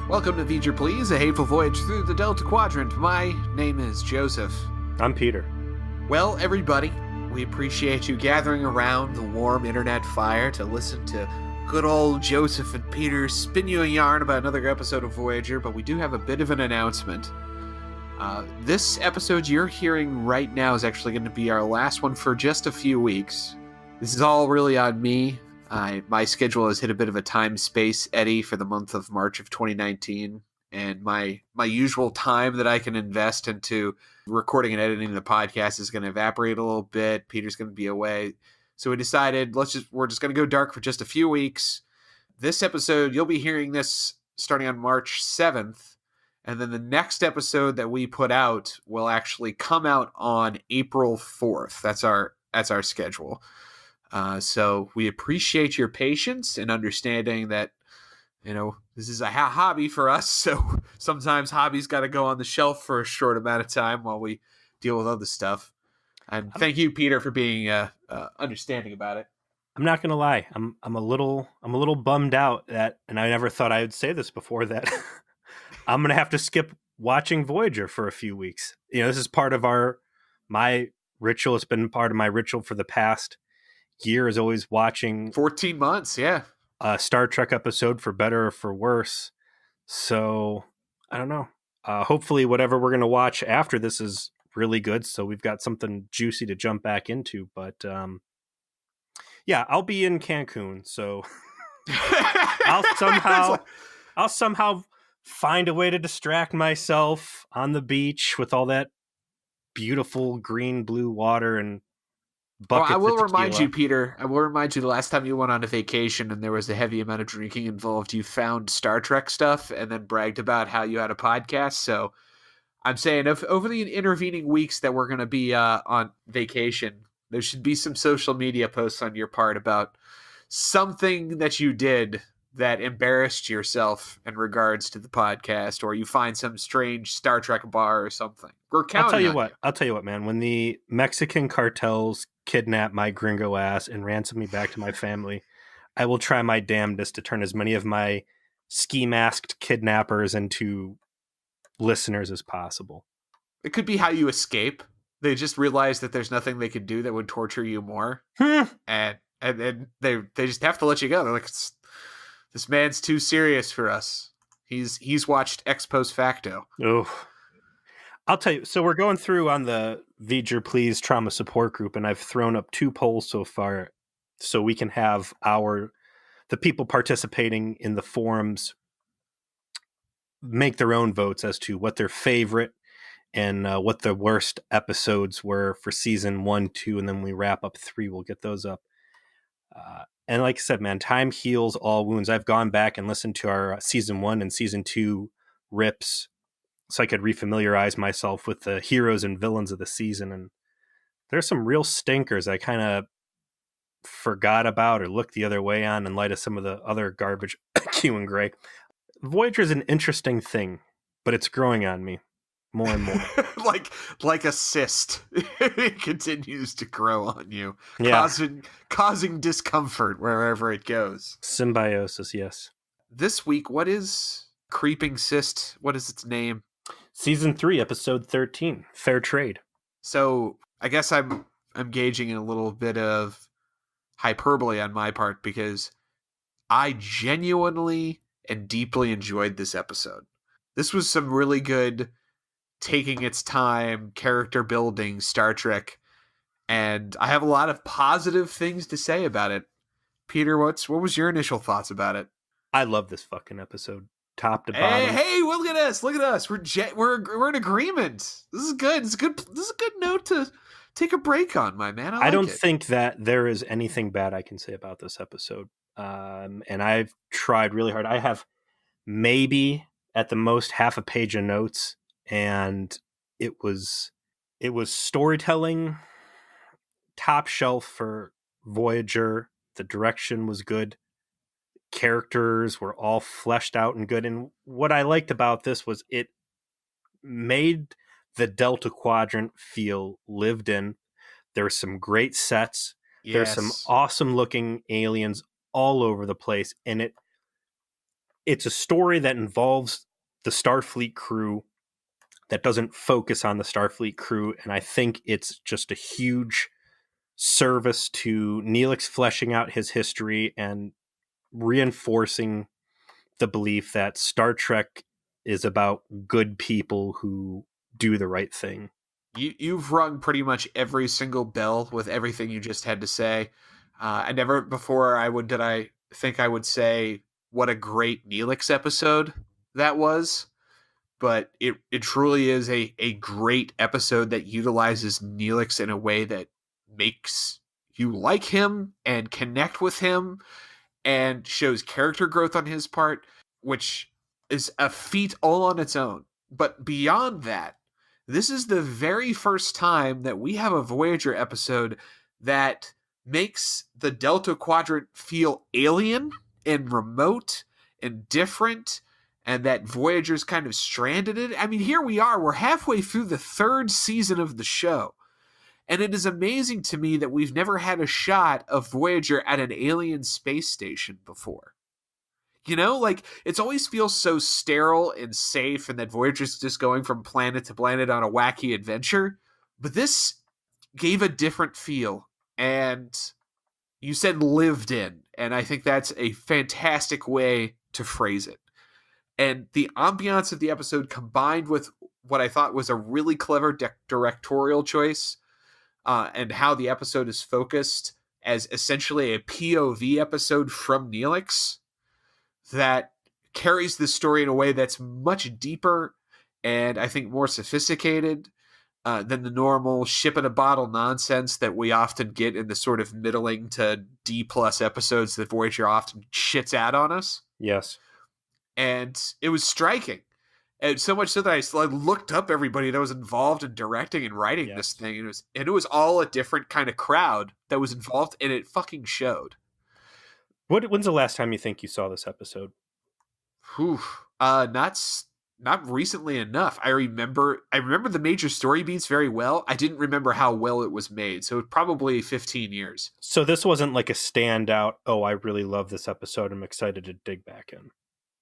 Welcome to Voyager, Please, a hateful voyage through the Delta Quadrant. My name is Joseph. I'm Peter. Well, everybody, we appreciate you gathering around the warm internet fire to listen to good old Joseph and Peter spin you a yarn about another episode of Voyager, but we do have a bit of an announcement. This episode you're hearing right now is actually going to be our last one for just a few weeks. This is all really on me. My schedule has hit a bit of a time-space eddy for the month of March of 2019, and my usual time that I can invest into recording and editing the podcast is going to evaporate a little bit. Peter's going to be away. So we decided we're just going to go dark for just a few weeks. This episode, you'll be hearing this starting on March 7th, and then the next episode that we put out will actually come out on April 4th. That's our schedule. So we appreciate your patience and understanding that, this is a hobby for us. So sometimes hobbies got to go on the shelf for a short amount of time while we deal with other stuff. And thank you, Peter, for being understanding about it. I'm not gonna lie. I'm a little bummed out that, and I never thought I would say this before, that I'm gonna have to skip watching Voyager for a few weeks. This is part of my ritual. It's been part of my ritual for the past year, is always watching 14 months, yeah, a Star Trek episode, for better or for worse. So I don't know. Hopefully whatever we're going to watch after this is really good, so we've got something juicy to jump back into. But yeah, I'll be in Cancun, so I'll somehow find a way to distract myself on the beach with all that beautiful green blue water and buckets. I will remind you, Peter, the last time you went on a vacation and there was a heavy amount of drinking involved, you found Star Trek stuff and then bragged about how you had a podcast. So I'm saying over the intervening weeks that we're going to be on vacation, there should be some social media posts on your part about something that you did that embarrassed yourself in regards to the podcast, or you find some strange Star Trek bar or something. I'll tell you what, man. When the Mexican cartels kidnap my gringo ass and ransom me back to my family, I will try my damnedest to turn as many of my ski masked kidnappers into listeners as possible. It could be how you escape. They just realize that there's nothing they could do that would torture you more. and then they just have to let you go. They're like, this man's too serious for us. He's watched Ex Post Facto. Oh, I'll tell you. So we're going through on the Voyager Please Trauma Support Group, and I've thrown up 2 polls so far, so we can have the people participating in the forums make their own votes as to what their favorite and what the worst episodes were for season 1, 2, and then we wrap up 3. We'll get those up. And like I said, man, time heals all wounds. I've gone back and listened to our season 1 and season 2 rips so I could refamiliarize myself with the heroes and villains of the season. And there's some real stinkers I kind of forgot about or looked the other way on in light of some of the other garbage. Q and Gray. Voyager is an interesting thing, but it's growing on me more and more. like a cyst. It continues to grow on you, yeah. causing discomfort wherever it goes. Symbiosis, yes. This week, what is Creeping Cyst? What is its name? Season 3, episode 13, Fair Trade. So I guess I'm gauging in a little bit of hyperbole on my part, because I genuinely and deeply enjoyed this episode. This was some really good, taking its time, character building Star Trek, and I have a lot of positive things to say about it. Peter, what was your initial thoughts about it? I love this fucking episode, top to bottom. Hey, look at us! We're in agreement. This is good. This is a good note to take a break on, my man. I don't think that there is anything bad I can say about this episode. And I've tried really hard. I have maybe at the most half a page of notes, and it was storytelling top shelf for Voyager. The direction was good. Characters were all fleshed out and good. And what I liked about this was it made the Delta Quadrant feel lived in. There's some great sets. Yes. There's some awesome looking aliens all over the place. And it's a story that involves the Starfleet crew that doesn't focus on the Starfleet crew, and I think it's just a huge service to Neelix fleshing out his history and reinforcing the belief that Star Trek is about good people who do the right thing. You've rung pretty much every single bell with everything you just had to say. I never before I think I would say what a great Neelix episode that was, but it truly is a great episode that utilizes Neelix in a way that makes you like him and connect with him and shows character growth on his part, which is a feat all on its own. But beyond that, this is the very first time that we have a Voyager episode that makes the Delta Quadrant feel alien and remote and different, and that Voyager's kind of stranded in it. I mean, here we are. We're halfway through the 3rd season of the show. And it is amazing to me that we've never had a shot of Voyager at an alien space station before. You know, like, it's always feels so sterile and safe, and that Voyager's just going from planet to planet on a wacky adventure. But this gave a different feel, and you said lived in, and I think that's a fantastic way to phrase it. And the ambiance of the episode combined with what I thought was a really clever directorial choice, and how the episode is focused as essentially a POV episode from Neelix that carries the story in a way that's much deeper and I think more sophisticated than the normal ship in a bottle nonsense that we often get in the sort of middling to D+ episodes that Voyager often shits out on us. Yes. And it was striking. And so much so that I looked up everybody that was involved in directing and writing this thing. And it was all a different kind of crowd that was involved, and it fucking showed. When's the last time you think you saw this episode? Whew. Not recently enough. I remember the major story beats very well. I didn't remember how well it was made. So probably 15 years. So this wasn't like a standout, oh, I really love this episode, I'm excited to dig back in.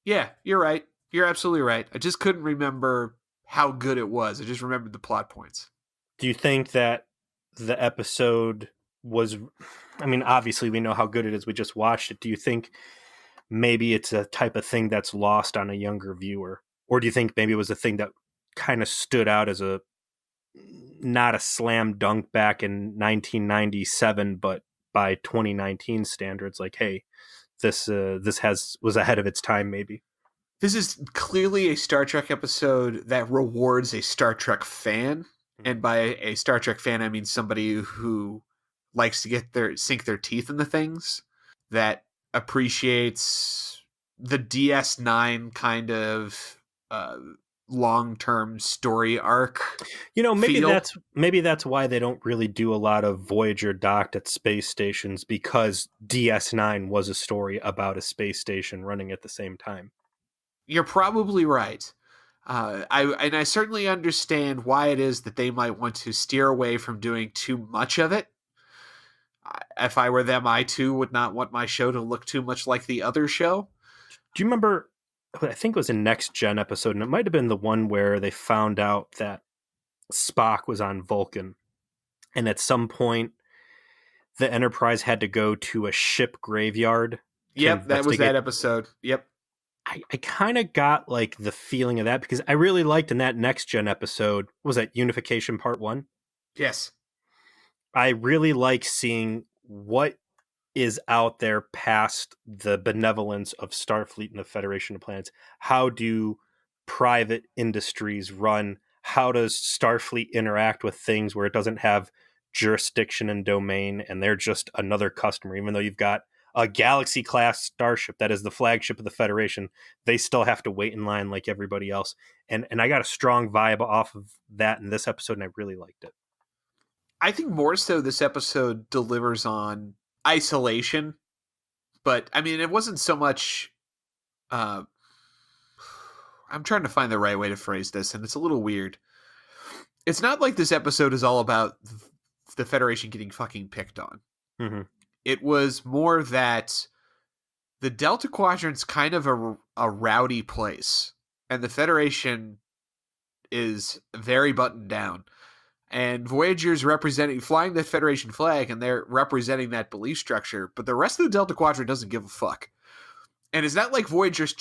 Yeah, you're right. You're absolutely right. I just couldn't remember how good it was. I just remembered the plot points. Do you think that the episode was, I mean, obviously we know how good it is. We just watched it. Do you think maybe it's a type of thing that's lost on a younger viewer? Or do you think maybe it was a thing that kind of stood out as not a slam dunk back in 1997, but by 2019 standards, like, hey, this was ahead of its time, maybe? This is clearly a Star Trek episode that rewards a Star Trek fan. And by a Star Trek fan, I mean somebody who likes to sink their teeth into things, that appreciates the DS9 kind of long-term story arc. You know, maybe that's why they don't really do a lot of Voyager docked at space stations, because DS9 was a story about a space station running at the same time. You're probably right. I certainly understand why it is that they might want to steer away from doing too much of it. If I were them, I too would not want my show to look too much like the other show. Do you remember, I think it was a Next Gen episode, and it might have been the one where they found out that Spock was on Vulcan, and at some point the Enterprise had to go to a ship graveyard. Yep, that was that episode. Yep. I kind of got like the feeling of that, because I really liked in that Next Gen episode, was that Unification Part 1? Yes. I really like seeing what is out there past the benevolence of Starfleet and the Federation of Planets. How do private industries run? How does Starfleet interact with things where it doesn't have jurisdiction and domain, and they're just another customer? Even though you've got a Galaxy class starship that is the flagship of the Federation, they still have to wait in line like everybody else. And I got a strong vibe off of that in this episode, and I really liked it. I think more so this episode delivers on isolation, but I mean, it wasn't so much, I'm trying to find the right way to phrase this, and it's a little weird. It's not like this episode is all about the Federation getting fucking picked on. Mm-hmm. It was more that the Delta Quadrant's kind of a rowdy place, and the Federation is very buttoned down. And Voyager's flying the Federation flag, and they're representing that belief structure, but the rest of the Delta Quadrant doesn't give a fuck. And it's not like Voyager's,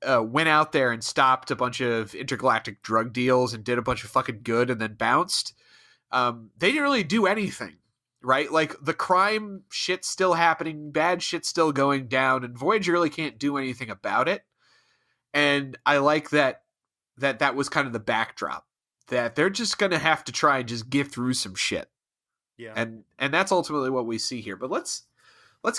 went out there and stopped a bunch of intergalactic drug deals and did a bunch of fucking good and then bounced. They didn't really do anything, right? Like, the crime shit's still happening, bad shit's still going down, and Voyager really can't do anything about it. And I like that was kind of the backdrop, that they're just going to have to try and just get through some shit. Yeah. And that's ultimately what we see here. But let's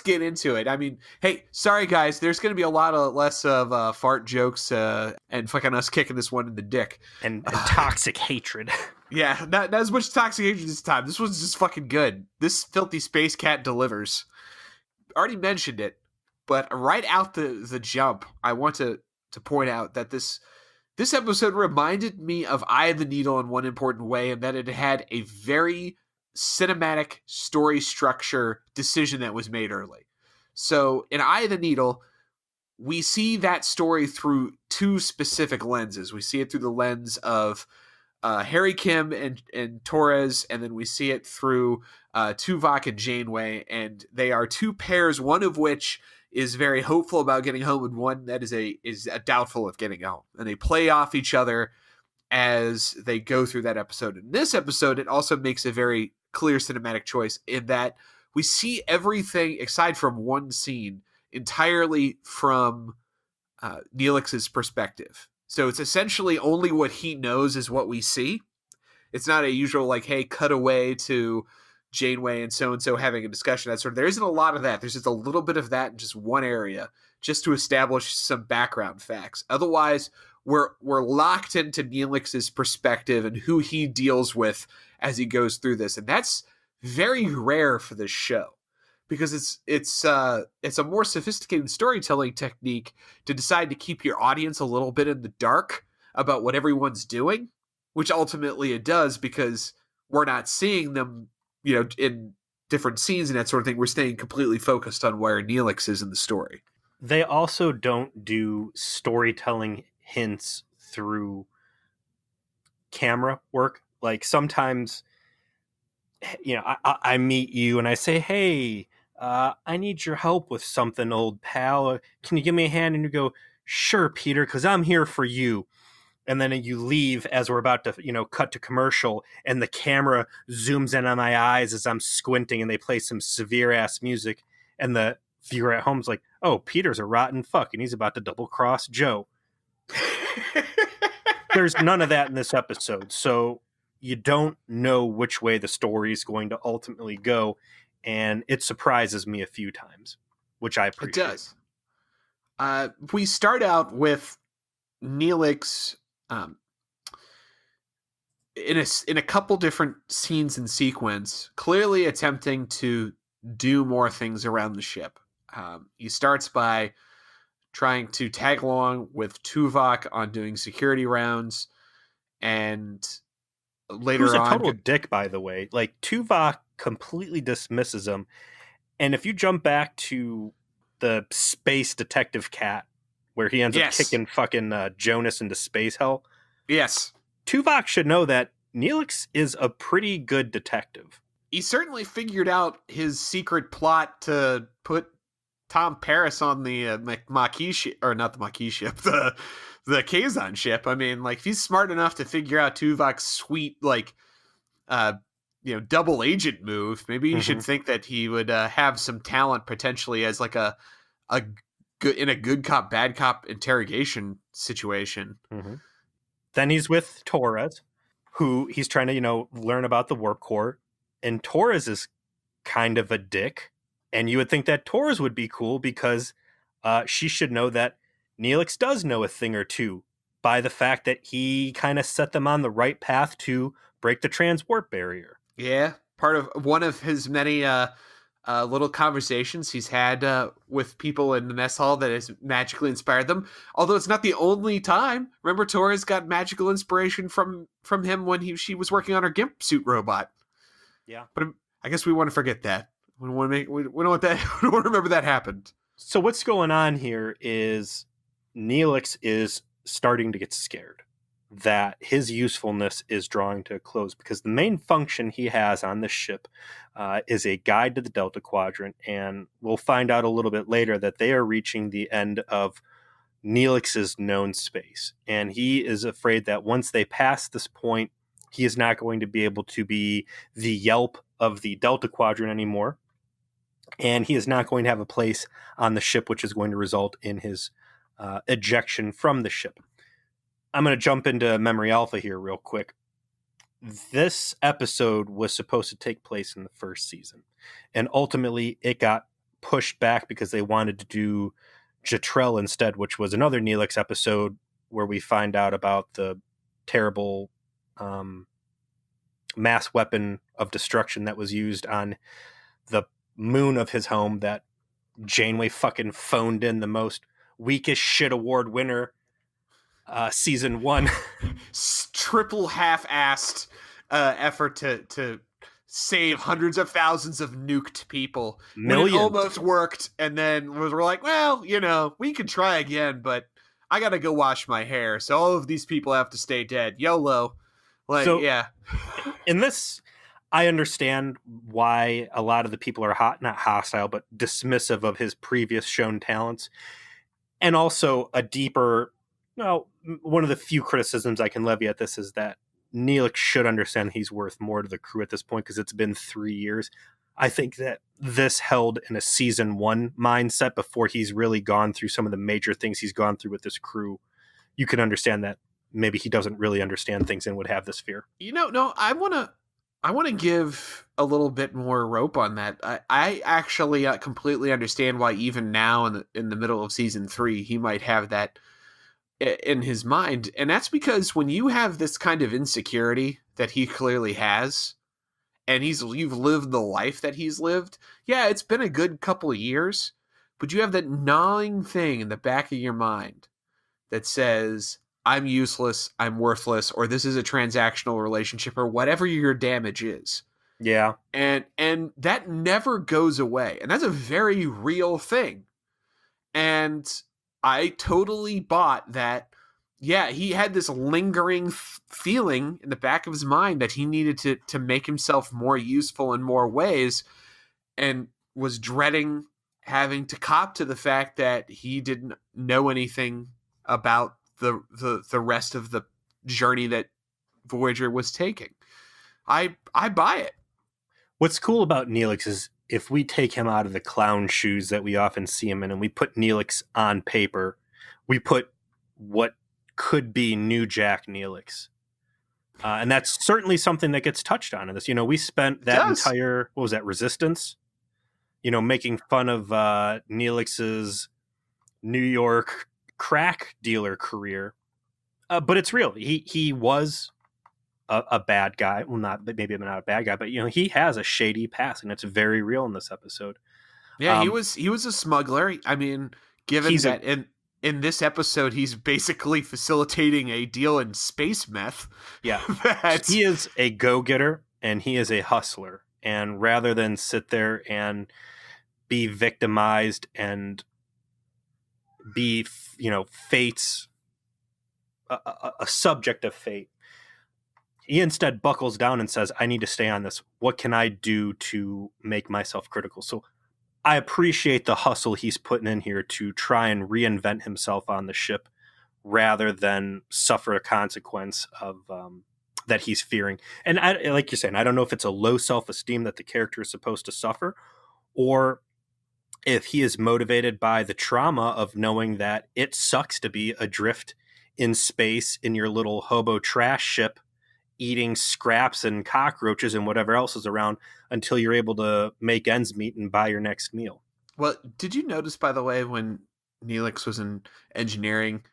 get into it. I mean, hey, sorry guys, there's going to be a lot less of fart jokes and fucking us kicking this one in the dick. And toxic hatred. Yeah, not as much toxic hatred this time. This one's just fucking good. This filthy space cat delivers. Already mentioned it, but right out the jump, I want to point out that this episode reminded me of Eye of the Needle in one important way, and that it had a very cinematic story structure decision that was made early. So in Eye of the Needle, we see that story through two specific lenses. We see it through the lens of Harry Kim and Torres, and then we see it through Tuvok and Janeway, and they are two pairs, one of which is very hopeful about getting home, and one that is a doubtful of getting home. And they play off each other as they go through that episode. In this episode, it also makes a very clear cinematic choice in that we see everything, aside from one scene, entirely from Neelix's perspective. So it's essentially only what he knows is what we see. It's not a usual, like, hey, cut away to Janeway and so having a discussion. That sort of, there isn't a lot of that. There's just a little bit of that in just one area, just to establish some background facts. Otherwise, we're locked into Neelix's perspective and who he deals with as he goes through this, and that's very rare for this show, because it's a more sophisticated storytelling technique to decide to keep your audience a little bit in the dark about what everyone's doing, which ultimately it does, because we're not seeing them, in different scenes and that sort of thing. We're staying completely focused on where Neelix is in the story. They also don't do storytelling hints through camera work. Like, sometimes, I meet you and I say, hey, I need your help with something, old pal. Can you give me a hand? And you go, sure, Peter, because I'm here for you. And then you leave as we're about to, cut to commercial, and the camera zooms in on my eyes as I'm squinting, and they play some severe ass music. And the viewer at home's like, oh, Peter's a rotten fuck, and he's about to double cross Joe. There's none of that in this episode. So you don't know which way the story is going to ultimately go. And it surprises me a few times, which I appreciate. It does. We start out with Neelix in a couple different scenes and sequence, clearly attempting to do more things around the ship. He starts by trying to tag along with Tuvok on doing security rounds, and later Who's a on, total dick, by the way. Like, Tuvok completely dismisses him, and if you jump back to the Space Detective Cat, where he ends up kicking fucking Jonas into space hell. Yes. Tuvok should know that Neelix is a pretty good detective. He certainly figured out his secret plot to put Tom Paris on the Maquis ship, or not the Maquis ship, the Kazon ship. I mean, like, if he's smart enough to figure out Tuvok's sweet, double agent move, maybe you should think that he would have some talent potentially as like a good in a good cop bad cop interrogation situation. Then he's with Torres, who he's trying to learn about the warp core, and Torres is kind of a dick, and you would think that Torres would be cool because she should know that Neelix does know a thing or two by the fact that he kind of set them on the right path to break the transwarp barrier. Yeah, part of one of his many little conversations he's had with people in the mess hall that has magically inspired them. Although it's not the only time. Remember, Torres got magical inspiration from him when she was working on her GIMP suit robot. Yeah, but I guess we want to forget that. We don't want to remember that happened. So what's going on here is Neelix is starting to get scared that his usefulness is drawing to a close, because the main function he has on this ship is a guide to the Delta Quadrant, and we'll find out a little bit later that they are reaching the end of Neelix's known space, and he is afraid that once they pass this point, he is not going to be able to be the Yelp of the Delta Quadrant anymore, and he is not going to have a place on the ship, which is going to result in his ejection from the ship. I'm going to jump into Memory Alpha here real quick. This episode was supposed to take place in the first season, and ultimately it got pushed back because they wanted to do Jetrel instead, which was another Neelix episode where we find out about the terrible mass weapon of destruction that was used on the moon of his home that Janeway fucking phoned in the most weakest shit award winner season 1. Triple half-assed effort to save hundreds of thousands of nuked people. Millions. When it almost worked, and then we're like, well, we could try again, but I gotta go wash my hair, so all of these people have to stay dead. YOLO. Yeah. In this, I understand why a lot of the people are not hostile, but dismissive of his previous shown talents. And also a deeper, one of the few criticisms I can levy at this is that Neelix should understand he's worth more to the crew at this point, because it's been 3 years. I think that this held in a season 1 mindset before he's really gone through some of the major things he's gone through with this crew. You can understand that maybe he doesn't really understand things and would have this fear. No, I want to give a little bit more rope on that. I actually completely understand why even now in the middle of season 3 he might have that in his mind, and that's because when you have this kind of insecurity that he clearly has, and you've lived the life that he's lived, yeah, it's been a good couple of years, but you have that gnawing thing in the back of your mind that says, I'm useless, I'm worthless, or this is a transactional relationship, or whatever your damage is. Yeah. And that never goes away. And that's a very real thing. And I totally bought that. Yeah, he had this lingering feeling in the back of his mind that he needed to make himself more useful in more ways, and was dreading having to cop to the fact that he didn't know anything about the rest of the journey that Voyager was taking. I buy it. What's cool about Neelix is if we take him out of the clown shoes that we often see him in and we put Neelix on paper, we put what could be new Jack Neelix. And that's certainly something that gets touched on in this. We spent that entire, what was that, Resistance? Making fun of Neelix's New York crack dealer career. But it's real. He was a bad guy. Well, maybe not a bad guy, but he has a shady past, and it's very real in this episode. Yeah, he was a smuggler. I mean, given that in this episode he's basically facilitating a deal in space meth. Yeah. He is a go-getter and he is a hustler. And rather than sit there and be victimized and be, fate's a subject of fate, he instead buckles down and says, I need to stay on this. What can I do to make myself critical? So I appreciate the hustle he's putting in here to try and reinvent himself on the ship rather than suffer a consequence of that he's fearing. And like you're saying, I don't know if it's a low self-esteem that the character is supposed to suffer, or if he is motivated by the trauma of knowing that it sucks to be adrift in space in your little hobo trash ship, eating scraps and cockroaches and whatever else is around until you're able to make ends meet and buy your next meal. Well, did you notice, by the way, when Neelix was in engineering,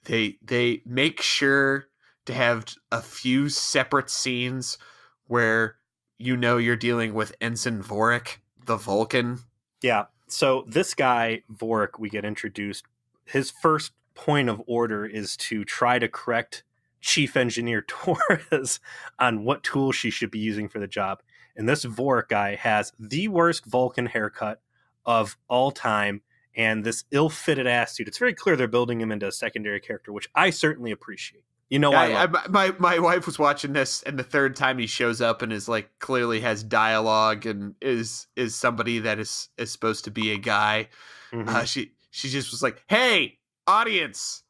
they make sure to have a few separate scenes where you're dealing with Ensign Vorik, the Vulcan. Yeah. So this guy, Vorik, we get introduced. His first point of order is to try to correct Chief Engineer Torres on what tools she should be using for the job. And this Vorik guy has the worst Vulcan haircut of all time and this ill-fitted ass suit. It's very clear they're building him into a secondary character, which I certainly appreciate. You know, my wife was watching this, and the third time he shows up and is like clearly has dialogue and is somebody that is supposed to be a guy. Mm-hmm. She just was like, "Hey, audience,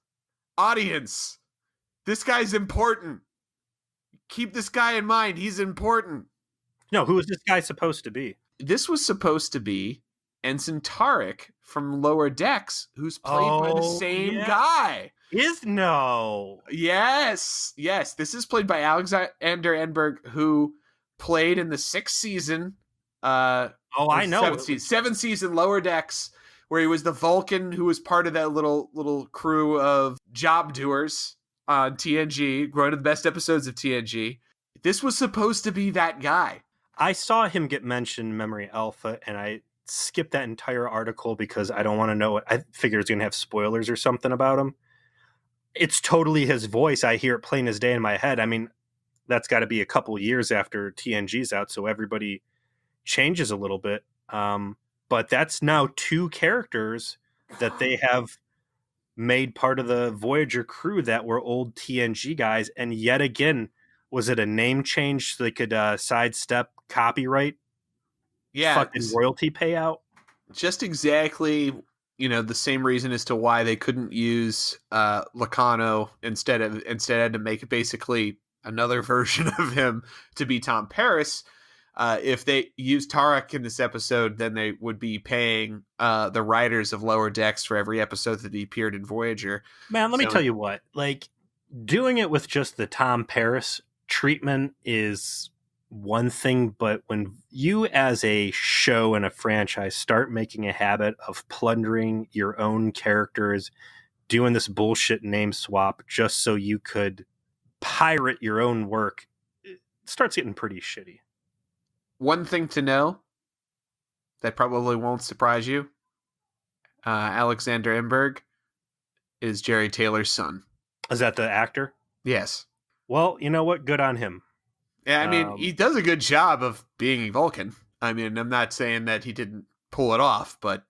this guy's important. Keep this guy in mind. He's important." No, who is this guy supposed to be? This was supposed to be Ensign Tarek from Lower Decks, who's played by the same guy. Yes. This is played by Alexander Enberg, who played in the 6th season. I know. Seventh season Lower Decks, where he was the Vulcan who was part of that little crew of job doers on TNG, one of the best episodes of TNG. This was supposed to be that guy. I saw him get mentioned in Memory Alpha, and I skipped that entire article because I don't want to know what. I figured it's going to have spoilers or something about him. It's totally his voice. I hear it plain as day in my head. I mean, that's got to be a couple years after TNG's out, so everybody changes a little bit. But that's now 2 characters that they have made part of the Voyager crew that were old TNG guys, and yet again, was it a name change so they could sidestep copyright? Yeah, fucking royalty payout. Just exactly, the same reason as to why they couldn't use Lacano instead had to make basically another version of him to be Tom Paris. If they used Tarek in this episode, then they would be paying the writers of Lower Decks for every episode that he appeared in Voyager. Man, let me tell you what, like, doing it with just the Tom Paris treatment is one thing, but when you as a show and a franchise start making a habit of plundering your own characters, doing this bullshit name swap just so you could pirate your own work, it starts getting pretty shitty. One thing to know that probably won't surprise you, Alexander Enberg is Jerry Taylor's son. Is that the actor? Yes. Well, you know what? Good on him. Yeah, I mean, he does a good job of being Vulcan. I mean, I'm not saying that he didn't pull it off, but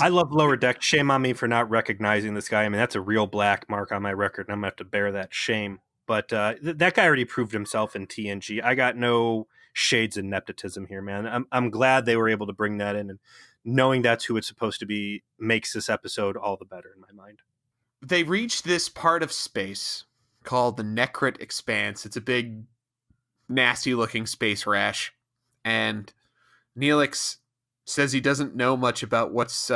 I love Lower Deck. Shame on me for not recognizing this guy. I mean, that's a real black mark on my record, and I'm going to have to bear that shame. But that guy already proved himself in TNG. I got no shades of nepotism here, man. I'm glad they were able to bring that in, and knowing that's who it's supposed to be makes this episode all the better in my mind. They reached this part of space called the Necrit Expanse. It's a big, nasty-looking space rash, and Neelix says he doesn't know much about what's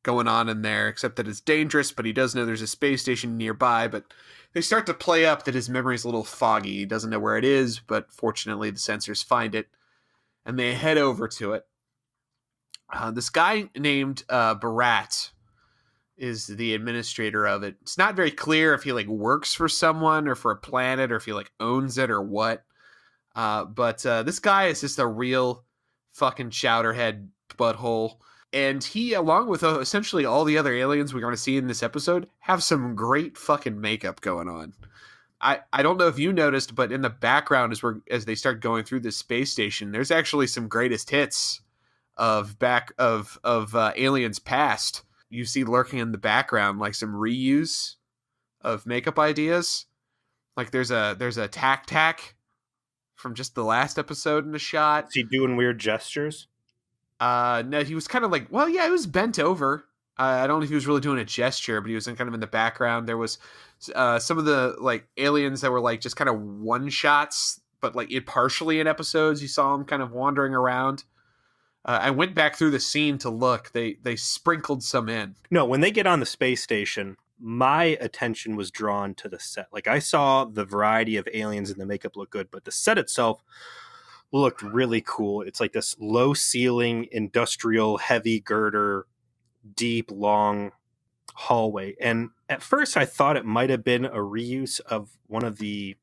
going on in there, except that it's dangerous, but he does know there's a space station nearby. But they start to play up that his memory's a little foggy. He doesn't know where it is, but fortunately the sensors find it, and they head over to it. This guy named Barat is the administrator of it. It's not very clear if he works for someone or for a planet, or if he owns it or what. But this guy is just a real fucking chowderhead butthole. And he, along with essentially all the other aliens we're going to see in this episode, have some great fucking makeup going on. I don't know if you noticed, but in the background as they start going through this space station, there's actually some greatest hits of aliens past. You see lurking in the background some reuse of makeup ideas. There's a tac from just the last episode in the shot. Is he doing weird gestures? No, he was kind of he was bent over. I don't know if he was really doing a gesture, but he was kind of in the background. There was some of the aliens that were just kind of one shots, but partially in episodes. You saw them kind of wandering around. I went back through the scene to look. They sprinkled some in. No, when they get on the space station, my attention was drawn to the set. I saw the variety of aliens and the makeup look good, but the set itself looked really cool. It's this low ceiling, industrial, heavy girder, deep, long hallway. And at first I thought it might have been a reuse of one of the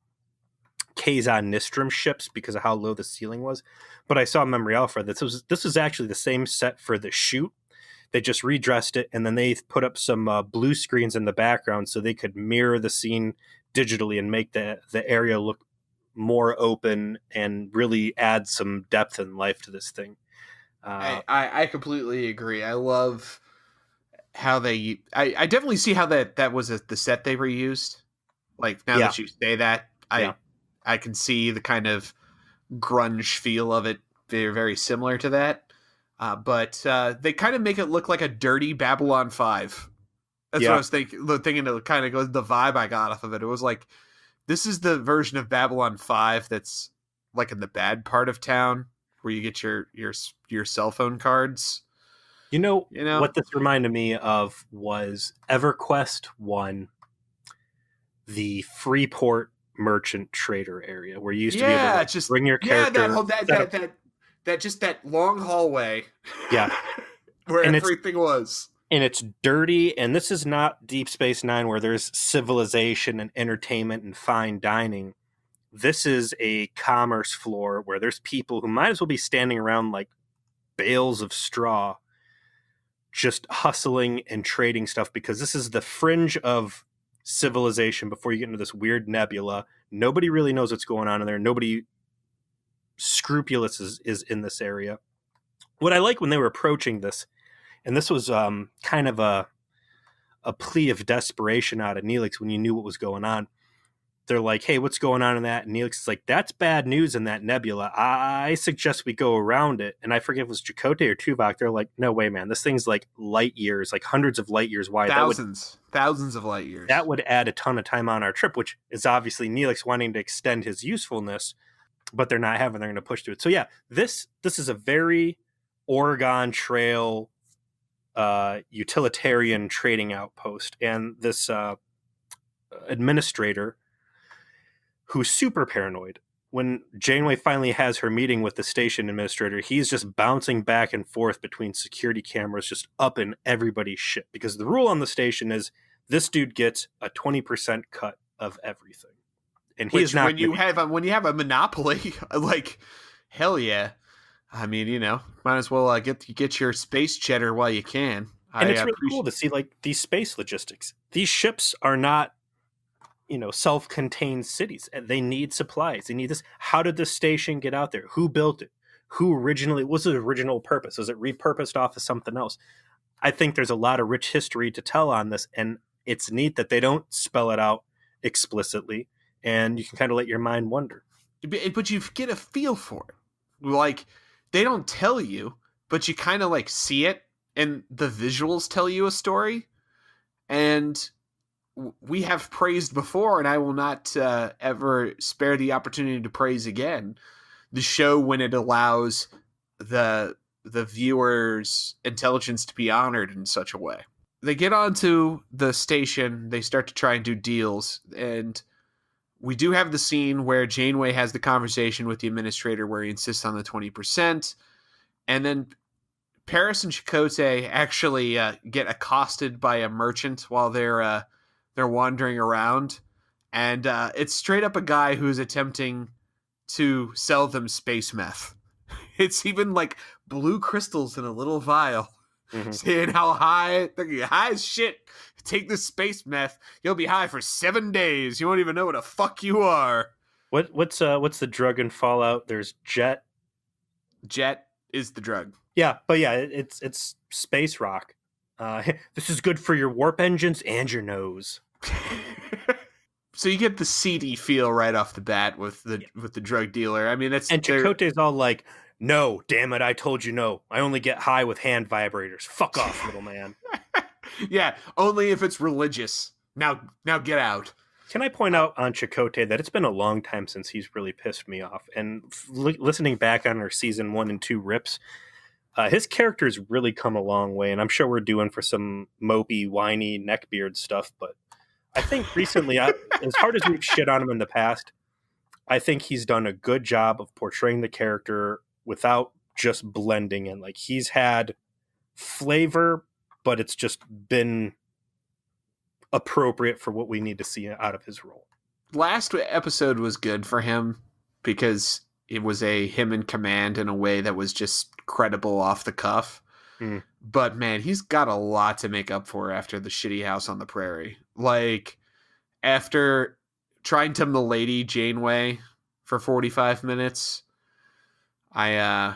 Kazon Nistrum ships because of how low the ceiling was. But I saw Memory Alpha. This was actually the same set for the shoot. They just redressed it, and then they put up some blue screens in the background so they could mirror the scene digitally and make the area look more open and really add some depth and life to this thing. I completely agree. I love how they. I definitely see how that was the set they reused. Like now Yeah, that you say that, yeah, I can see the kind of grunge feel of it. They're very similar to that, but they kind of make it look like a dirty Babylon 5. That's what I yeah. was thinking of kind of goes the vibe I got off of it. It was like this is the version of Babylon 5 that's like in the bad part of town where you get your cell phone cards. You know You know? what this reminded me of was EverQuest 1, the Freeport merchant trader area where you used to be able to Yeah, like just bring your yeah, that character whole that set up. that that that just that long hallway Yeah, where and it's everything was. and it's dirty, and this is not Deep Space Nine where there's civilization and entertainment and fine dining. This is a commerce floor where there's people who might as well be standing around like bales of straw just hustling and trading stuff, because this is the fringe of civilization before you get into this weird nebula. Nobody really knows what's going on in there. Nobody scrupulous is in this area. What I like when they were approaching this, and this was kind of a plea of desperation out of Neelix when you knew what was going on. They're like, hey, what's going on in that? And Neelix is like, that's bad news in that nebula. I suggest we go around it. And I forget if it was Chakotay or Tuvok. They're like, no way, man. This thing's like light years, like hundreds of light years wide. Thousands of light years. That would add a ton of time on our trip, which is obviously Neelix wanting to extend his usefulness, but they're not having. They're going to push through it. So yeah, this is a very Oregon Trail utilitarian trading outpost. And this administrator, who's super paranoid. When Janeway finally has her meeting with the station administrator, he's just bouncing back and forth between security cameras, just up in everybody's shit. Because the rule on the station is this dude gets a 20% cut of everything, and he's not. When you have a monopoly, like hell yeah. I mean, might as well get your space cheddar while you can. And it's really cool to see like these space logistics. These ships are not self-contained cities. They need supplies. They need this. How did the station get out there? Who built it? What's the original purpose? Was it repurposed off of something else? I think there's a lot of rich history to tell on this, and it's neat that they don't spell it out explicitly, and you can kind of let your mind wonder. But you get a feel for it. Like, they don't tell you, but you kind of like see it, and the visuals tell you a story. And we have praised before, and I will not ever spare the opportunity to praise again the show when it allows the viewer's intelligence to be honored in such a way. They get onto the station, they start to try and do deals, and we do have the scene where Janeway has the conversation with the administrator where he insists on the 20%, and then Paris and Chakotay actually get accosted by a merchant while they're wandering around, and it's straight up a guy who's attempting to sell them space meth. It's even like blue crystals in a little vial, saying how high as shit. Take this space meth, you'll be high for 7 days. You won't even know what the fuck you are. What's the drug in Fallout? There's jet. Jet is the drug. Yeah, but yeah, it's space rock. This is good for your warp engines and your nose. So you get the seedy feel right off the bat with the drug dealer. I mean, and Chakotay's all like, "No, damn it, I told you no. I only get high with hand vibrators. Fuck off, little man." Yeah, only if it's religious. Now get out. Can I point out on Chakotay that it's been a long time since he's really pissed me off? And listening back on our season 1 and 2 rips, his character's really come a long way, and I'm sure we're doing for some mopey, whiny neckbeard stuff, but I think recently, as hard as we've shit on him in the past, I think he's done a good job of portraying the character without just blending in. Like, he's had flavor, but it's just been appropriate for what we need to see out of his role. Last episode was good for him because it was him in command in a way that was just credible off the cuff. But man, he's got a lot to make up for after the shitty house on the prairie. Like, after trying to milady Janeway for 45 minutes, I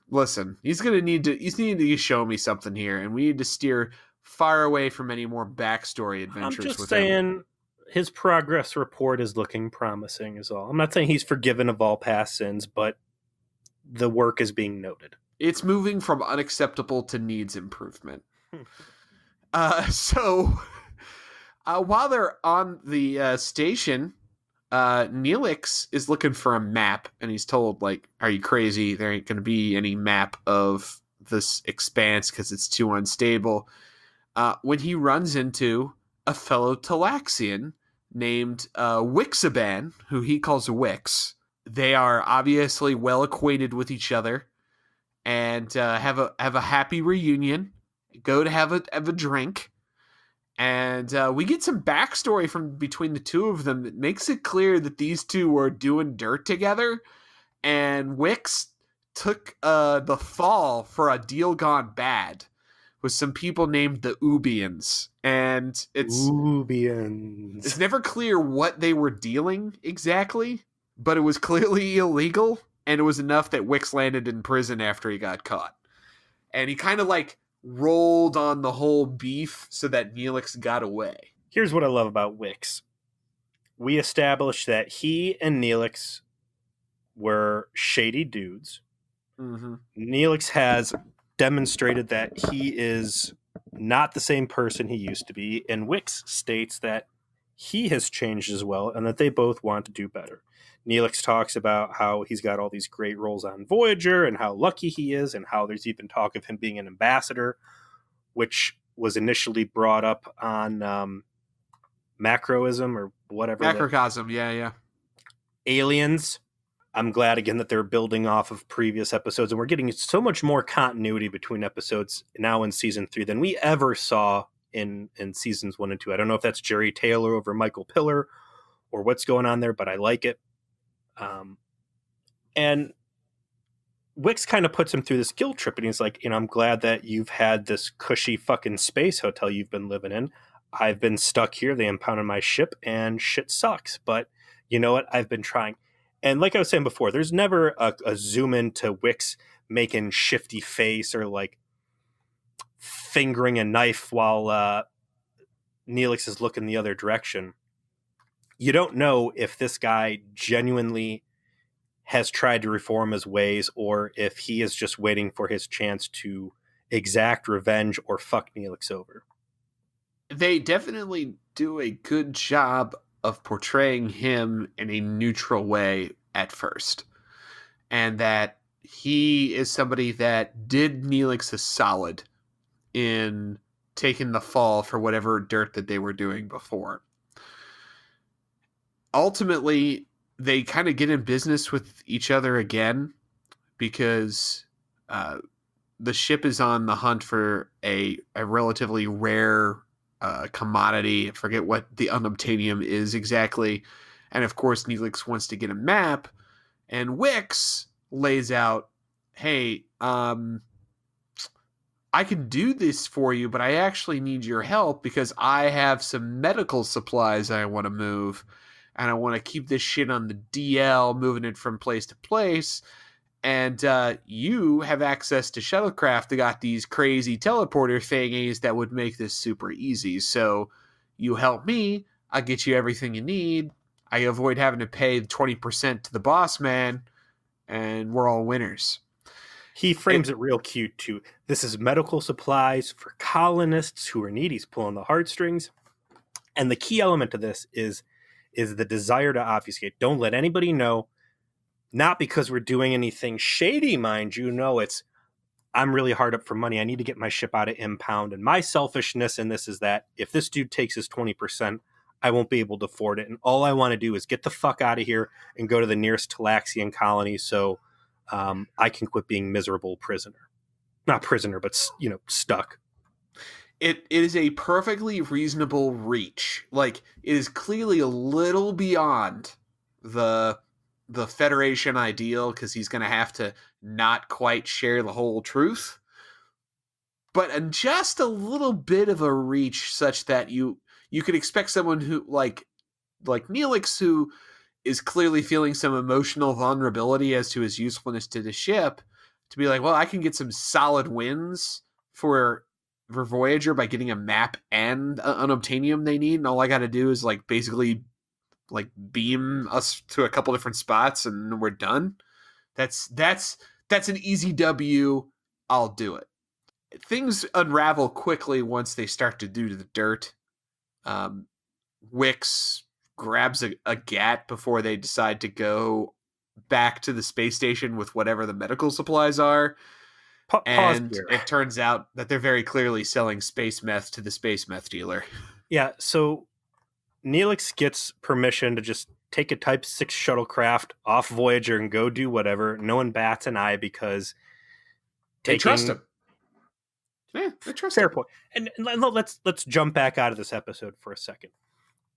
Listen, he's need to show me something here, and we need to steer far away from any more backstory adventures. I'm just with saying him. his progress report is looking promising is all. I'm not saying he's forgiven of all past sins, but the work is being noted. It's moving from unacceptable to needs improvement. So while they're on the station, Neelix is looking for a map, and he's told, like, are you crazy? There ain't going to be any map of this expanse because it's too unstable. When he runs into a fellow Talaxian named Wixaban, who he calls Wix. They are obviously well acquainted with each other and have a happy reunion. Go to have a drink. And we get some backstory from between the two of them that makes it clear that these two were doing dirt together. And Wix took the fall for a deal gone bad with some people named the Ubians. And it's never clear what they were dealing exactly, but it was clearly illegal. And it was enough that Wix landed in prison after he got caught. And he kind of like rolled on the whole beef so that Neelix got away. Here's what I love about Wix. We established that he and Neelix were shady dudes. Mm-hmm. Neelix has demonstrated that he is not the same person he used to be, and Wix states that he has changed as well and that they both want to do better. Neelix talks about how he's got all these great roles on Voyager and how lucky he is, and how there's even talk of him being an ambassador, which was initially brought up on Macroism or whatever. Macrocosm, yeah. Aliens. I'm glad again that they're building off of previous episodes, and we're getting so much more continuity between episodes now in season 3 than we ever saw in seasons 1 and 2. I don't know if that's Jerry Taylor over Michael Pillar or what's going on there, but I like it. And Wix kind of puts him through this guilt trip, and he's like, I'm glad that you've had this cushy fucking space hotel you've been living in. I've been stuck here. They impounded my ship, and shit sucks. But you know what? I've been trying. And like I was saying before, there's never a zoom in to Wix making shifty face or like fingering a knife while Neelix is looking the other direction. You don't know if this guy genuinely has tried to reform his ways or if he is just waiting for his chance to exact revenge or fuck Neelix over. They definitely do a good job of portraying him in a neutral way at first. And that he is somebody that did Neelix a solid in taking the fall for whatever dirt that they were doing before. Ultimately, they kind of get in business with each other again because the ship is on the hunt for a relatively rare commodity. I forget what the unobtainium is exactly. And of course, Neelix wants to get a map, and Wix lays out, hey, I can do this for you, but I actually need your help because I have some medical supplies I want to move, and I want to keep this shit on the DL, moving it from place to place. And you have access to shuttlecraft that got these crazy teleporter thingies that would make this super easy. So you help me, I'll get you everything you need. I avoid having to pay 20% to the boss man, and we're all winners. He frames it real cute, too. This is medical supplies for colonists who are needy. He's pulling the heartstrings. And the key element of this is the desire to obfuscate. Don't let anybody know. Not because we're doing anything shady, mind you. No, it's, I'm really hard up for money. I need to get my ship out of impound. And my selfishness in this is that if this dude takes his 20%, I won't be able to afford it. And all I want to do is get the fuck out of here and go to the nearest Talaxian colony so I can quit being miserable prisoner. Not prisoner, but, stuck. It is a perfectly reasonable reach. Like, it is clearly a little beyond the Federation ideal because he's going to have to not quite share the whole truth. But just a little bit of a reach such that you could expect someone who, like Neelix, who is clearly feeling some emotional vulnerability as to his usefulness to the ship, to be like, well, I can get some solid wins for Voyager by getting a map and an obtainium they need, and all I got to do is like basically like beam us to a couple different spots and we're done. That's an easy W. I'll do it. Things unravel quickly once they start to do the dirt. Wix grabs a GAT before they decide to go back to the space station with whatever the medical supplies are. And here. It turns out that they're very clearly selling space meth to the space meth dealer. Yeah, so Neelix gets permission to just take a Type 6 shuttlecraft off Voyager and go do whatever. No one bats an eye because they trust him. Yeah, they trust fair him. Point. And let's jump back out of this episode for a second.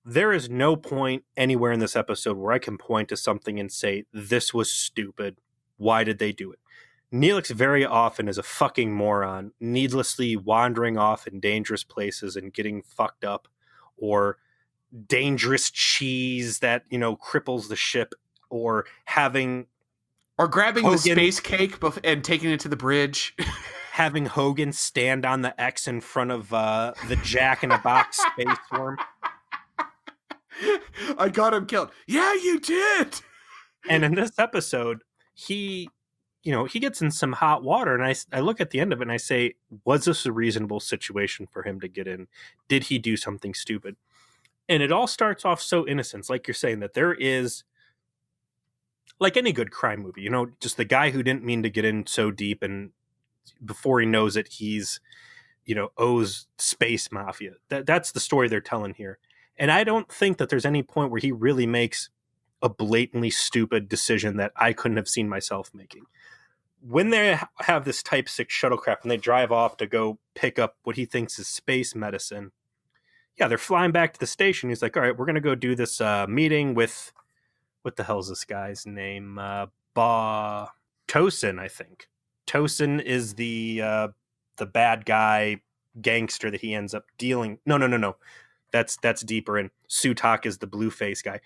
There is no point anywhere in this episode where I can point to something and say, this was stupid. Why did they do it? Neelix very often is a fucking moron, needlessly wandering off in dangerous places and getting fucked up, or dangerous cheese that, cripples the ship, or grabbing the space cake and taking it to the bridge. Having Hogan stand on the X in front of the Jack in a Box space worm. I got him killed. Yeah, you did. And in this episode, he gets in some hot water, and I look at the end of it and I say, was this a reasonable situation for him to get in? Did he do something stupid? And it all starts off so innocent, like you're saying, that there is, like any good crime movie, just the guy who didn't mean to get in so deep, and before he knows it, he's, owes space mafia. That's the story they're telling here. And I don't think that there's any point where he really makes a blatantly stupid decision that I couldn't have seen myself making. When they have this Type 6 shuttlecraft and they drive off to go pick up what he thinks is space medicine, yeah, they're flying back to the station. He's like, all right, we're going to go do this meeting with, what the hell's this guy's name? Tosin, I think. Tosin is the bad guy gangster that he ends up dealing. No. That's deeper in. Sutak is the blue face guy.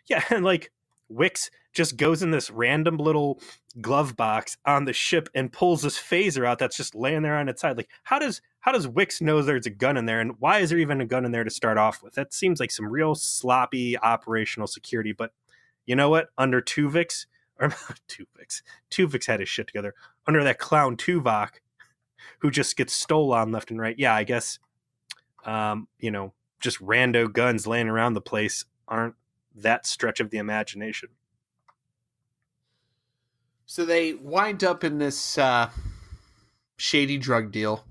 Yeah, and like Wix just goes in this random little glove box on the ship and pulls this phaser out that's just laying there on its side. Like, how does Wix know there's a gun in there, and why is there even a gun in there to start off with? That seems like some real sloppy operational security. But you know what? Under Tuvix had his shit together. Under that clown Tuvok, who just gets stole on left and right. Yeah, I guess, just rando guns laying around the place aren't that stretch of the imagination. So they wind up in this shady drug deal,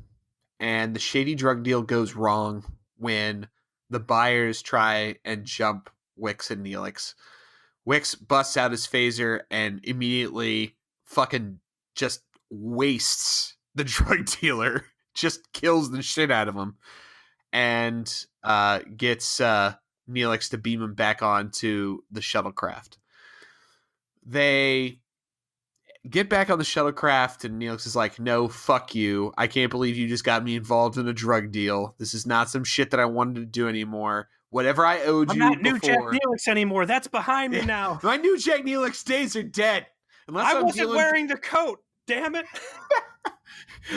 and the shady drug deal goes wrong when the buyers try and jump Wix and Neelix. Wix busts out his phaser and immediately fucking just wastes the drug dealer, just kills the shit out of him, and gets Neelix to beam him back onto the shuttlecraft. They get back on the shuttlecraft, and Neelix is like, no, fuck you. I can't believe you just got me involved in a drug deal. This is not some shit that I wanted to do anymore. Whatever I owed you before. I'm not New Jack Neelix anymore. That's behind me now. My New Jack Neelix days are dead. I wasn't wearing the coat. Damn it.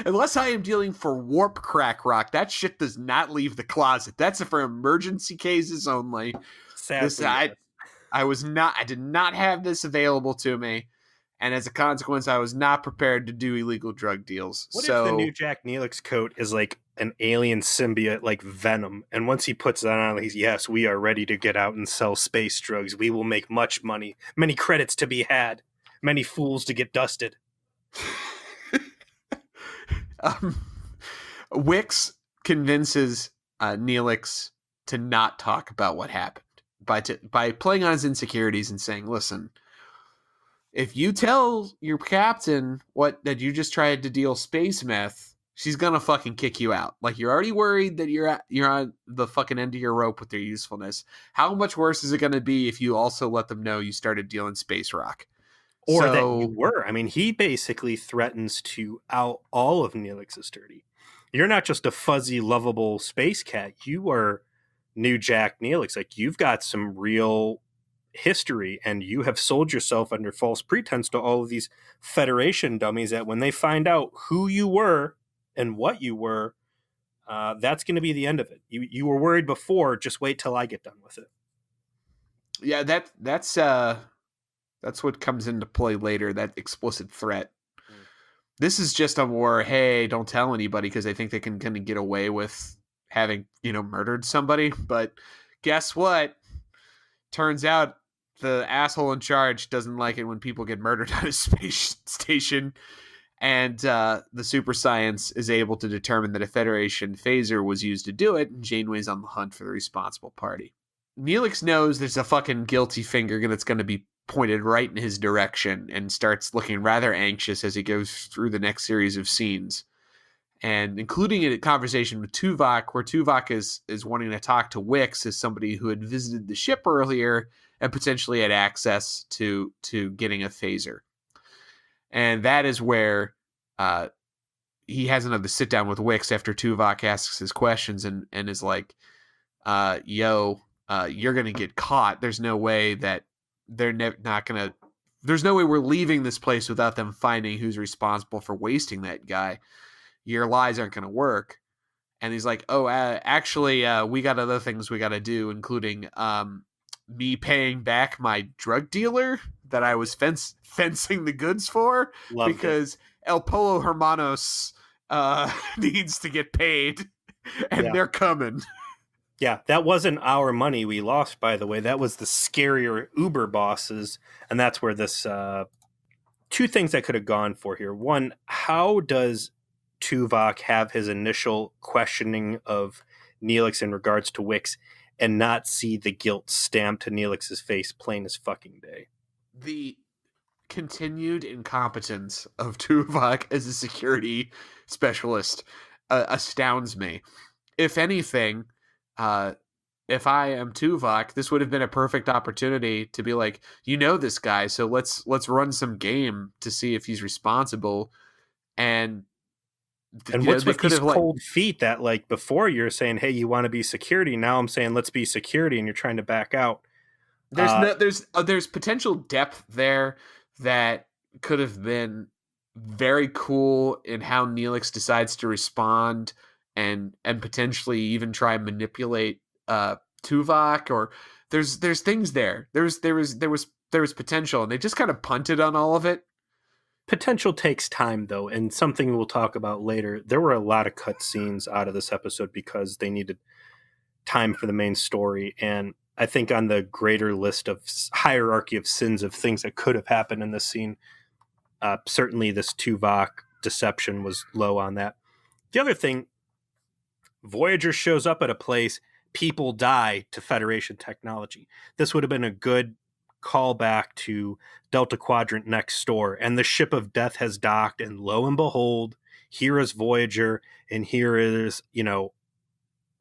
Unless I am dealing for warp crack rock, that shit does not leave the closet. That's for emergency cases only. Sadly, I did not have this available to me, and as a consequence, I was not prepared to do illegal drug deals. What if the New Jack Neelix coat is like an alien symbiote like Venom, and once he puts that on, he's, yes, we are ready to get out and sell space drugs. We will make much money. Many credits to be had. Many fools to get dusted. Wix convinces Neelix to not talk about what happened by playing on his insecurities and saying, listen, if you tell your captain that you just tried to deal space meth, she's gonna fucking kick you out. Like, you're already worried that you're on the fucking end of your rope with their usefulness. How much worse is it gonna be if you also let them know you started dealing space rock? Or that you were. I mean, he basically threatens to out all of Neelix's dirty. You're not just a fuzzy, lovable space cat. You are New Jack Neelix. Like, you've got some real history, and you have sold yourself under false pretense to all of these Federation dummies that when they find out who you were and what you were, that's going to be the end of it. You were worried before, just wait till I get done with it. Yeah, that's what comes into play later, that explicit threat. This is just a war, hey, don't tell anybody, because they think they can kind of get away with having, murdered somebody. But guess what? Turns out the asshole in charge doesn't like it when people get murdered on a space station. And the super science is able to determine that a Federation phaser was used to do it, and Janeway's on the hunt for the responsible party. Neelix knows there's a fucking guilty finger that's going to be pointed right in his direction, and starts looking rather anxious as he goes through the next series of scenes, and including a conversation with Tuvok, where Tuvok is wanting to talk to Wix as somebody who had visited the ship earlier and potentially had access to getting a phaser. And that is where he has another sit down with Wix after Tuvok asks his questions and is like, you're going to get caught. There's no way that there's no way we're leaving this place without them finding who's responsible for wasting that guy. Your lies aren't going to work. And he's like, actually, we got other things we got to do, including me paying back my drug dealer that I was fencing the goods for. Loved because it. El Polo Hermanos needs to get paid, and they're coming. Yeah, that wasn't our money we lost, by the way. That was the scarier Uber bosses. And that's where this two things I could have gone for here. One, how does Tuvok have his initial questioning of Neelix in regards to Wix and not see the guilt stamped to Neelix's face plain as fucking day? The continued incompetence of Tuvok as a security specialist astounds me. If anything, if I am Tuvok, this would have been a perfect opportunity to be like, this guy, so let's run some game to see if he's responsible. And what's with these cold feet that, like, before you're saying, hey, you want to be security, now I'm saying let's be security, and you're trying to back out. There's potential depth there that could have been very cool in how Neelix decides to respond and potentially even try and manipulate Tuvok, or there's things there. There was potential, and they just kind of punted on all of it. Potential takes time, though, and something we'll talk about later. There were a lot of cut scenes out of this episode because they needed time for the main story, and I think on the greater list of hierarchy of sins of things that could have happened in this scene, certainly this Tuvok deception was low on that. The other thing, Voyager shows up at a place, people die to Federation technology. This would have been a good callback to Delta Quadrant next door, and the ship of death has docked, and lo and behold, here is Voyager, and here is,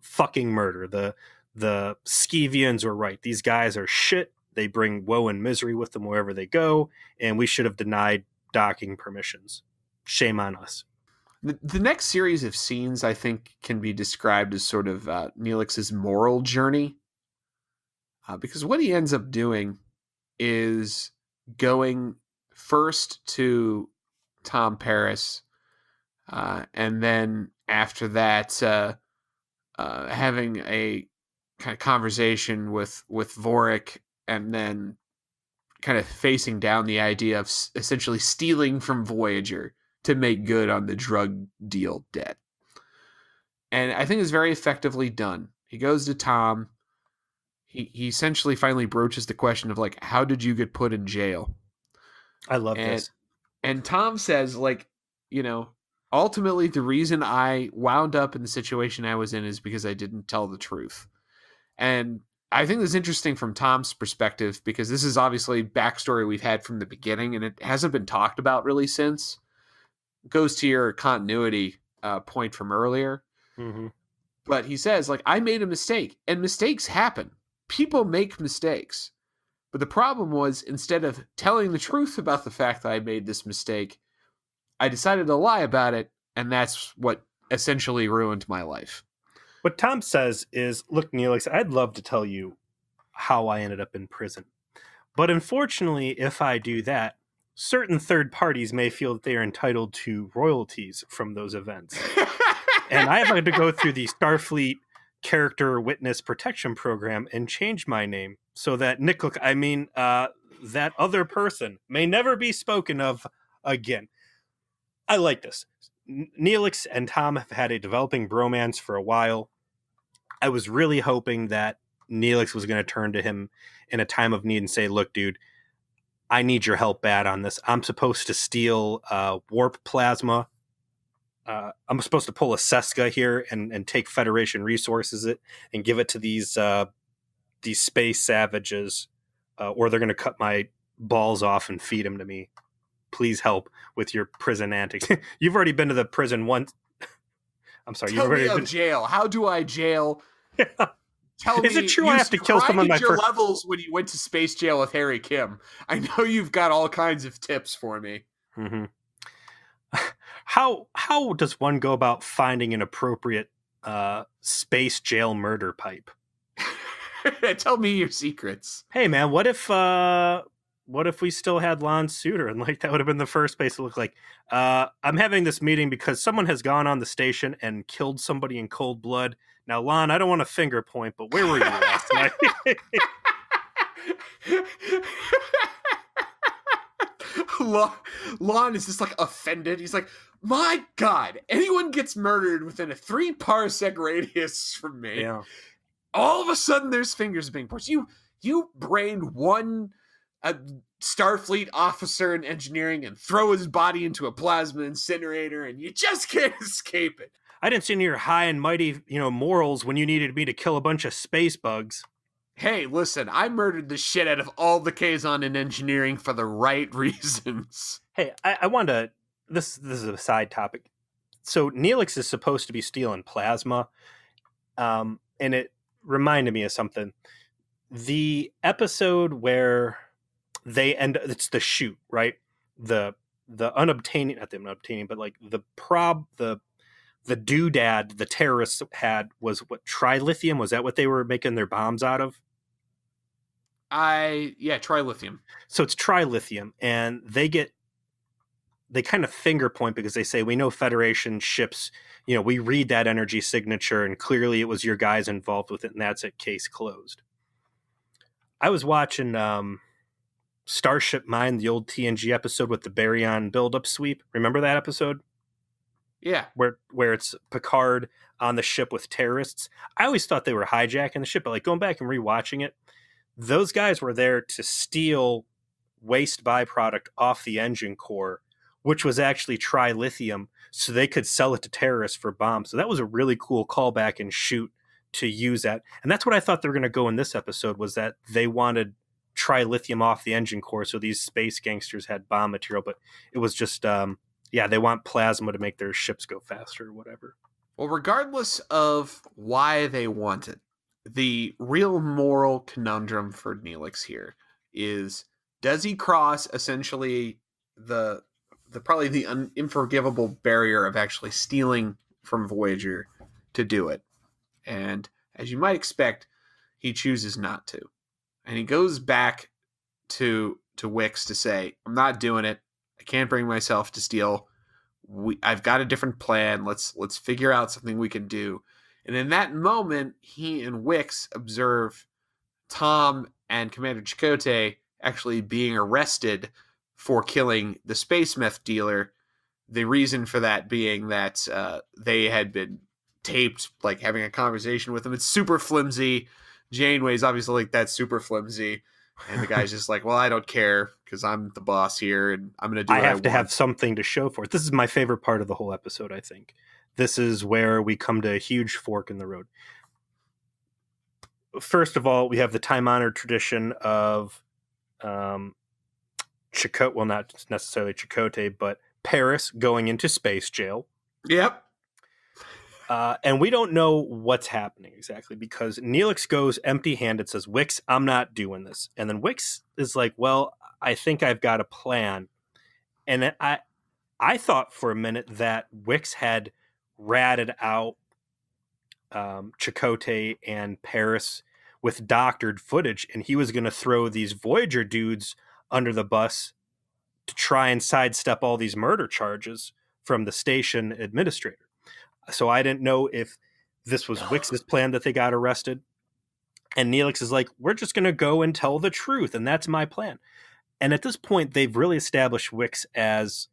fucking murder. The Skevians were right. These guys are shit. They bring woe and misery with them wherever they go, and we should have denied docking permissions. Shame on us. The next series of scenes, I think, can be described as sort of Neelix's moral journey. Because what he ends up doing is going first to Tom Paris, and then after that, having a kind of conversation with Vorik, and then kind of facing down the idea of essentially stealing from Voyager to make good on the drug deal debt. And I think it's very effectively done. He goes to Tom. He essentially finally broaches the question of, like, how did you get put in jail? I love this. And Tom says, like, ultimately the reason I wound up in the situation I was in is because I didn't tell the truth. And I think this is interesting from Tom's perspective, because this is obviously backstory we've had from the beginning, and it hasn't been talked about really since. It goes to your continuity point from earlier. Mm-hmm. But he says, like, I made a mistake, and mistakes happen. People make mistakes. But the problem was, instead of telling the truth about the fact that I made this mistake, I decided to lie about it, and that's what essentially ruined my life. What Tom says is, look, Neelix, I'd love to tell you how I ended up in prison. But unfortunately, if I do that, certain third parties may feel that they are entitled to royalties from those events. And I have to go through the Starfleet character witness protection program and change my name so that that other person may never be spoken of again. I like this. Neelix and Tom have had a developing bromance for a while. I was really hoping that Neelix was going to turn to him in a time of need and say, look, dude, I need your help bad on this. I'm supposed to steal warp plasma. I'm supposed to pull a Seska here and take Federation resources and give it to these space savages, or they're going to cut my balls off and feed them to me. Please help with your prison antics. You've already been to the prison once. I'm sorry. Tell me of jail. How do I jail? Tell Is me, it true I have to kill someone? Your levels when you went to space jail with Harry Kim. I know you've got all kinds of tips for me. Mm-hmm. How does one go about finding an appropriate space jail murder pipe? Tell me your secrets. Hey man, what if we still had Lon Suter and like that would have been the first place to look like? I'm having this meeting because someone has gone on the station and killed somebody in cold blood. Now, Lon, I don't want to finger point, but where were you last night? Lon is just like offended. He's like, my God, anyone gets murdered within a 3-parsec radius from me. Yeah. All of a sudden there's fingers being pushed. You brained one Starfleet officer in engineering and throw his body into a plasma incinerator and you just can't escape it. I didn't see any of your high and mighty, morals when you needed me to kill a bunch of space bugs. Hey, listen, I murdered the shit out of all the Kazon in engineering for the right reasons. Hey, I wanted to... This is a side topic. So Neelix is supposed to be stealing plasma, and it reminded me of something. The episode where they end... It's the shoot, right? The unobtaining... Not the unobtaining, but like the doodad the terrorists had was what, trilithium? Was that what they were making their bombs out of? Trilithium. So it's trilithium, and they kind of finger point because they say, we know Federation ships, we read that energy signature and clearly it was your guys involved with it, and that's it, case closed. I was watching Starship Mine, the old TNG episode with the baryon buildup sweep. Remember that episode? Yeah. Where it's Picard on the ship with terrorists. I always thought they were hijacking the ship, but like going back and rewatching it, those guys were there to steal waste byproduct off the engine core, which was actually trilithium, so they could sell it to terrorists for bombs. So that was a really cool callback and shoot to use that. And that's what I thought they were going to go in this episode, was that they wanted trilithium off the engine core, so these space gangsters had bomb material, but it was just... they want plasma to make their ships go faster or whatever. Well, regardless of why they want it, the real moral conundrum for Neelix here is, does he cross essentially the probably the unforgivable barrier of actually stealing from Voyager to do it? And as you might expect, he chooses not to. And he goes back to Wix to say, I'm not doing it. I can't bring myself to steal. I've got a different plan. Let's figure out something we can do. And in that moment, he and Wix observe Tom and Commander Chakotay actually being arrested for killing the Space Meth dealer. The reason for that being that they had been taped, like having a conversation with him. It's super flimsy. Janeway's obviously like, that's super flimsy. And the guy's just like, well, I don't care because I'm the boss here and I'm going to do what I have to have something to show for it. This is my favorite part of the whole episode, I think. This is where we come to a huge fork in the road. First of all, we have the time-honored tradition of Chakotay, well, not necessarily Chakotay, but Paris going into space jail. Yep. And we don't know what's happening exactly because Neelix goes empty-handed, says, Wix, I'm not doing this. And then Wix is like, well, I think I've got a plan. And I thought for a minute that Wix had ratted out Chakotay and Paris with doctored footage, and he was going to throw these Voyager dudes under the bus to try and sidestep all these murder charges from the station administrator. So I didn't know if this was Wix's plan that they got arrested. And Neelix is like, we're just going to go and tell the truth, and that's my plan. And at this point, they've really established Wix as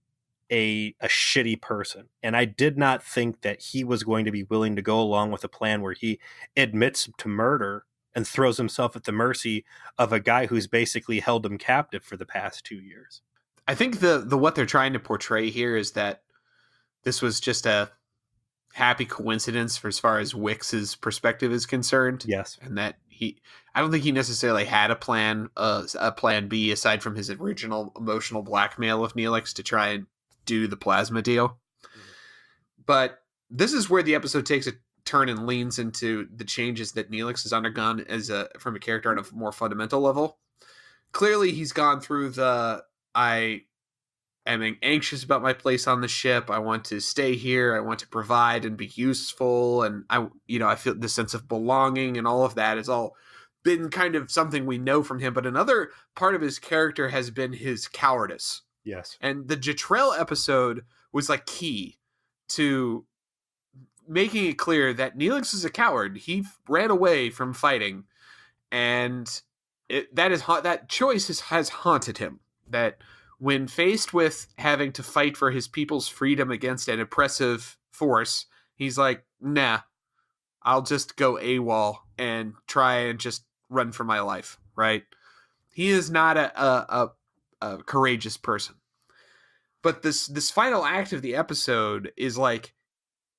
a shitty person. And I did not think that he was going to be willing to go along with a plan where he admits to murder and throws himself at the mercy of a guy who's basically held him captive for the past 2 years. I think the what they're trying to portray here is that this was just a happy coincidence for as far as Wix's perspective is concerned. Yes. And that I don't think he necessarily had a plan B aside from his original emotional blackmail of Neelix to try and do the plasma deal. Mm-hmm. But this is where the episode takes a turn and leans into the changes that Neelix has undergone from a character on a more fundamental level. Clearly, he's gone through I am anxious about my place on the ship. I want to stay here. I want to provide and be useful. And I feel the sense of belonging and all of that has all been kind of something we know from him. But another part of his character has been his cowardice. Yes. And the Jetrel episode was like key to making it clear that Neelix is a coward. He ran away from fighting, and that choice has haunted him. That when faced with having to fight for his people's freedom against an oppressive force, he's like, nah, I'll just go AWOL and try and just run for my life, right? He is not a courageous person. But this final act of the episode is like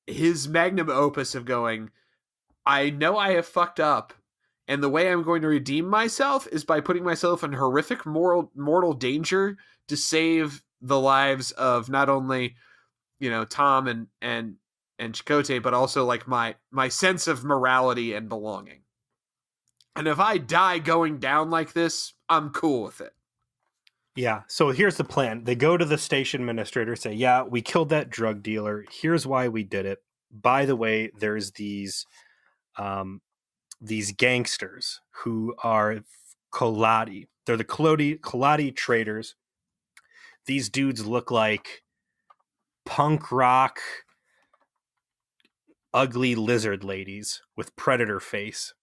his magnum opus of going, I know I have fucked up, and the way I'm going to redeem myself is by putting myself in horrific mortal danger to save the lives of not only, Tom and Chakotay, but also like my sense of morality and belonging. And if I die going down like this, I'm cool with it. Yeah, so here's the plan. They go to the station administrator, say, yeah, we killed that drug dealer. Here's why we did it. By the way, there's these gangsters who are Kolati. They're the Kolati traders. These dudes look like punk rock, ugly lizard ladies with predator face.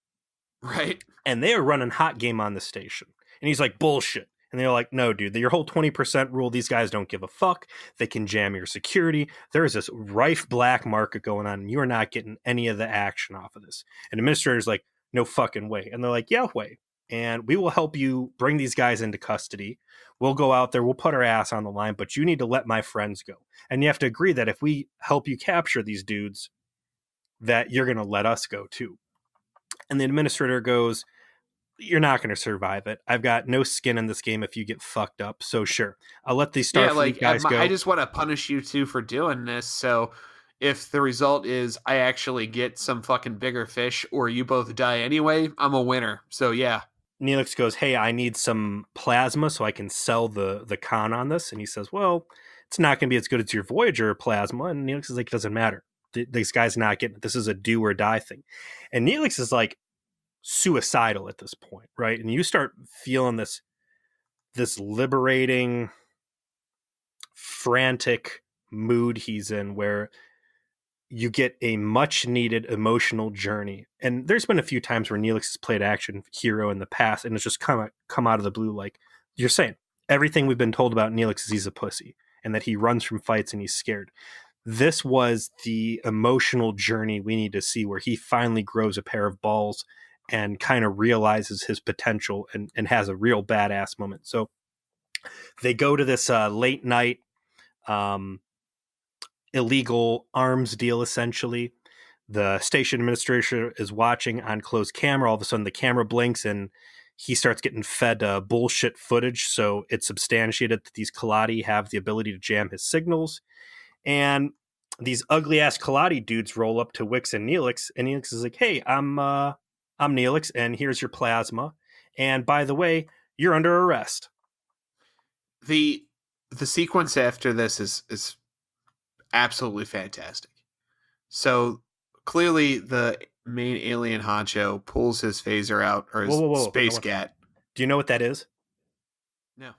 Right. And they are running hot game on the station. And he's like, bullshit. And they're like, no, dude, your whole 20% rule, these guys don't give a fuck. They can jam your security. There is this rife black market going on, and you are not getting any of the action off of this. And the administrator's like, no fucking way. And they're like, yeah, way. And we will help you bring these guys into custody. We'll go out there. We'll put our ass on the line, but you need to let my friends go. And you have to agree that if we help you capture these dudes, that you're going to let us go too. And the administrator goes, you're not going to survive it. I've got no skin in this game if you get fucked up. So sure, I'll let these Starfleet guys go. I just want to punish you two for doing this. So if the result is I actually get some fucking bigger fish or you both die anyway, I'm a winner. So yeah. Neelix goes, hey, I need some plasma so I can sell the con on this. And he says, well, it's not going to be as good as your Voyager plasma. And Neelix is like, it doesn't matter. This guy's not getting it. This is a do or die thing. And Neelix is like suicidal at this point, right? And you start feeling this liberating, frantic mood he's in where you get a much needed emotional journey. And there's been a few times where Neelix has played action hero in the past and it's just come out of the blue. Like you're saying, everything we've been told about Neelix is he's a pussy and that he runs from fights and he's scared. This was the emotional journey we need to see where he finally grows a pair of balls and kind of realizes his potential and has a real badass moment. So they go to this late night illegal arms deal, essentially. The station administrator is watching on closed camera. All of a sudden the camera blinks and he starts getting fed bullshit footage. So it's substantiated that these Kolati have the ability to jam his signals. And these ugly ass Kolati dudes roll up to Wix and Neelix is like, hey, I'm Neelix, and here's your plasma. And by the way, you're under arrest. The sequence after this is absolutely fantastic. So clearly the main alien honcho pulls his phaser out, or his Whoa. space gat. Do you know what that is? No.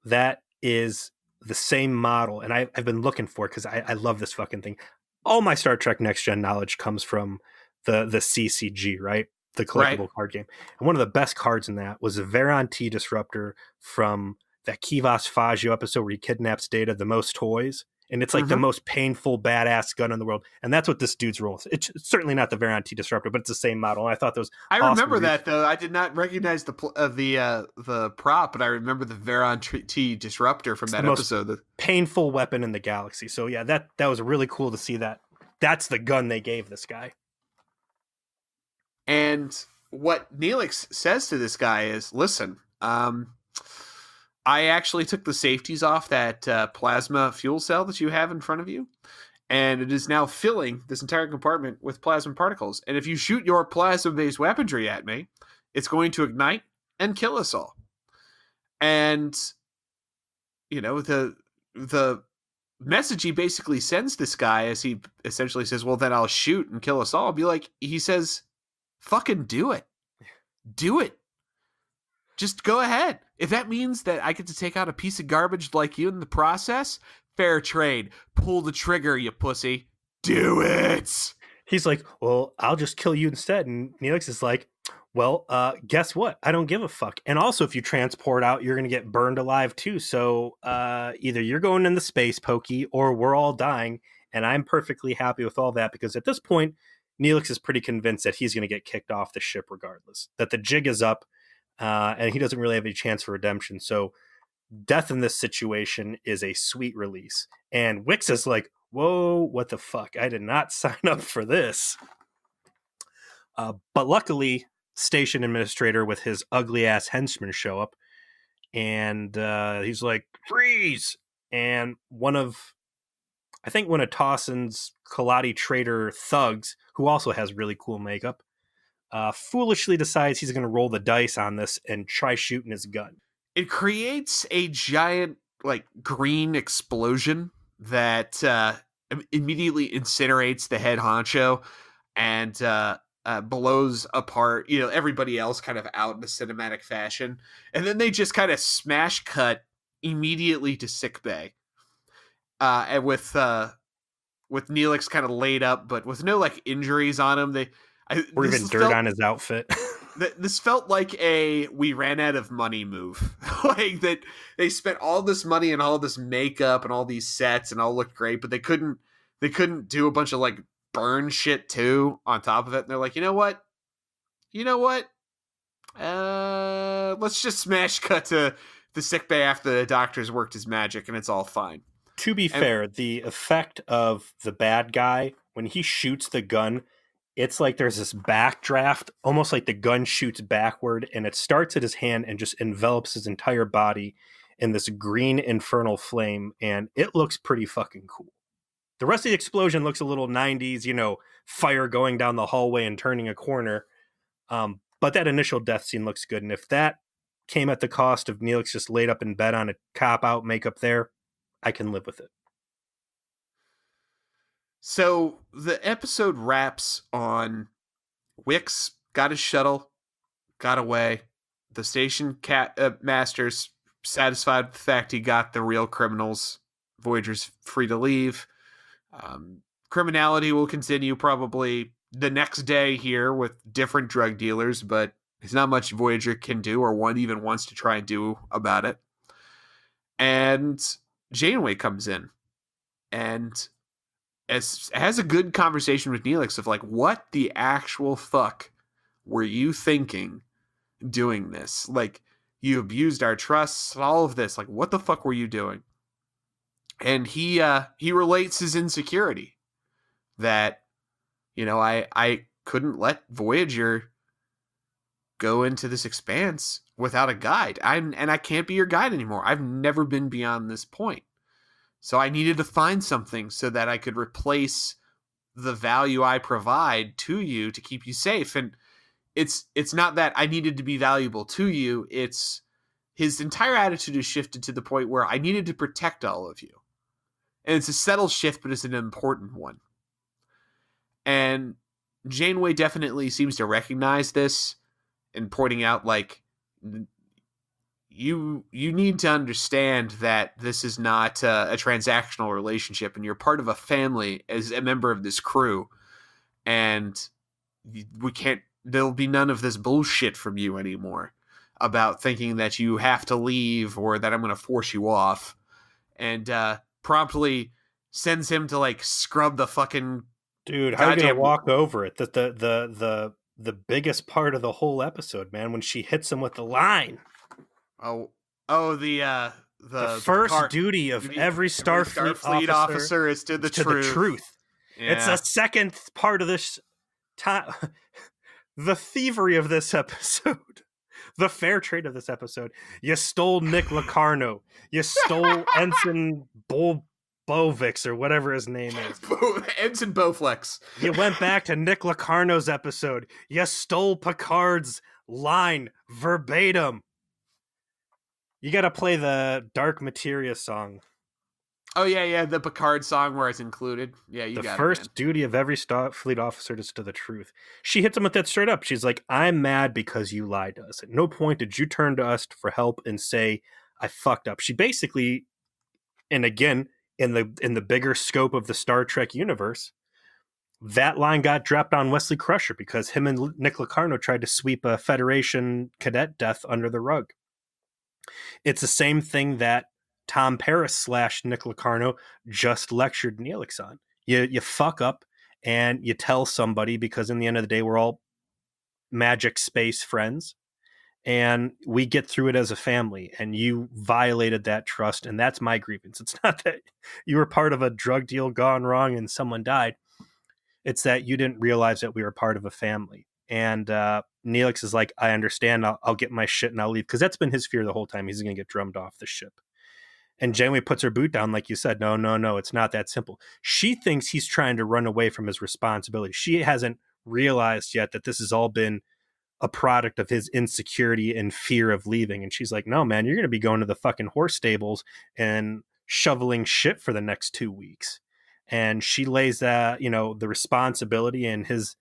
That is the same model, and I've been looking for it because I love this fucking thing. All my Star Trek Next Gen knowledge comes from the CCG, right? The Right. collectible card game. And one of the best cards in that was a Veron T Disruptor from that Kivas Faggio episode where he kidnaps Data, the most toys. And it's like the most painful, badass gun in the world. And that's what this dude's role is. It's certainly not the Veron T Disruptor, but it's the same model. And I thought that was awesome. Remember that, though. I did not recognize the prop, but I remember the Veron T Disruptor from that episode. The painful weapon in the galaxy. So yeah, that was really cool to see that. That's the gun they gave this guy. And what Neelix says to this guy is, listen, I actually took the safeties off that plasma fuel cell that you have in front of you, and it is now filling this entire compartment with plasma particles. And if you shoot your plasma-based weaponry at me, it's going to ignite and kill us all. And, you know, the message he basically sends this guy as he essentially says, well, then I'll shoot and kill us all. He says, fucking do it. Do it. Just go ahead. If that means that I get to take out a piece of garbage like you in the process, fair trade. Pull the trigger, you pussy. Do it. He's like, well, I'll just kill you instead. And Neelix is like, well, guess what? I don't give a fuck. And also, if you transport out, you're going to get burned alive too. So either you're going in the space, Pokey, or we're all dying. And I'm perfectly happy with all that because at this point, Neelix is pretty convinced that he's going to get kicked off the ship regardless, that the jig is up. And he doesn't really have any chance for redemption. So death in this situation is a sweet release. And Wix is like, whoa, what the fuck? I did not sign up for this. But luckily, station administrator with his ugly ass henchman show up. And he's like, freeze! And one of Towson's Kaladi Trader thugs, who also has really cool makeup, foolishly decides he's going to roll the dice on this and try shooting his gun. It creates a giant, green explosion that immediately incinerates the head honcho and blows apart, everybody else kind of out in a cinematic fashion. And then they just kind of smash cut immediately to sickbay. And with Neelix kind of laid up, but with no injuries on him. Or even dirt on his outfit. This felt like a we ran out of money move. That they spent all this money and all this makeup and all these sets and all looked great, but they couldn't do a bunch of burn shit too on top of it. And they're like, you know what? Let's just smash cut to the sickbay after the doctor's worked his magic and it's all fine. To be fair, the effect of the bad guy when he shoots the gun, it's like there's this backdraft, almost like the gun shoots backward, and it starts at his hand and just envelops his entire body in this green infernal flame, and it looks pretty fucking cool. The rest of the explosion looks a little 90s, fire going down the hallway and turning a corner. But that initial death scene looks good, and if that came at the cost of Neelix just laid up in bed on a cop-out makeup there, I can live with it. So the episode wraps on Wix got his shuttle, got away. The station master's satisfied with the fact he got the real criminals. Voyager's free to leave. Criminality will continue probably the next day here with different drug dealers, but there's not much Voyager can do or one even wants to try and do about it. And Janeway comes in and has a good conversation with Neelix of what the actual fuck were you thinking doing this? You abused our trust, all of this. What the fuck were you doing? And he relates his insecurity that, I couldn't let Voyager go into this expanse without a guide. And I can't be your guide anymore. I've never been beyond this point. So I needed to find something so that I could replace the value I provide to you to keep you safe. And it's not that I needed to be valuable to you. It's his entire attitude has shifted to the point where I needed to protect all of you. And it's a subtle shift, but it's an important one. And Janeway definitely seems to recognize this and pointing out, like, you need to understand that this is not a transactional relationship, and you're part of a family as a member of this crew, and we can't. There'll be none of this bullshit from you anymore about thinking that you have to leave or that I'm going to force you off, and promptly sends him to like scrub the fucking dude. How are you gonna goddamn. walk over it? The biggest part of the whole episode, man, when she hits him with the line. The first Picard, duty of every Starfleet officer is to the truth. Yeah. It's a second part of this time. The thievery of this episode. The fair trade of this episode. You stole Nick Locarno. You stole Ensign Bovix or whatever his name is. Ensign Bowflex. You went back to Nick Locarno's episode. You stole Picard's line verbatim. You got to play the Dark Materia song. Oh, yeah, the Picard song where it's included. Yeah, you got it. The first duty of every Starfleet officer is to the truth. She hits him with that straight up. She's like, I'm mad because you lied to us. At no point did you turn to us for help and say, I fucked up. She basically, and again, in the bigger scope of the Star Trek universe, that line got dropped on Wesley Crusher because him and Nick Locarno tried to sweep a Federation cadet death under the rug. It's the same thing that Tom Paris / Nick Locarno just lectured Neelix on. You fuck up and you tell somebody, because in the end of the day, we're all magic space friends and we get through it as a family, and you violated that trust. And that's my grievance. It's not that you were part of a drug deal gone wrong and someone died. It's that you didn't realize that we were part of a family. And Neelix is like, I understand. I'll get my shit and I'll leave. Because that's been his fear the whole time. He's going to get drummed off the ship. And Janeway puts her boot down, like you said. No, it's not that simple. She thinks he's trying to run away from his responsibility. She hasn't realized yet that this has all been a product of his insecurity and fear of leaving. And she's like, no, man, you're going to be going to the fucking horse stables and shoveling shit for the next 2 weeks. And she lays that, the responsibility and his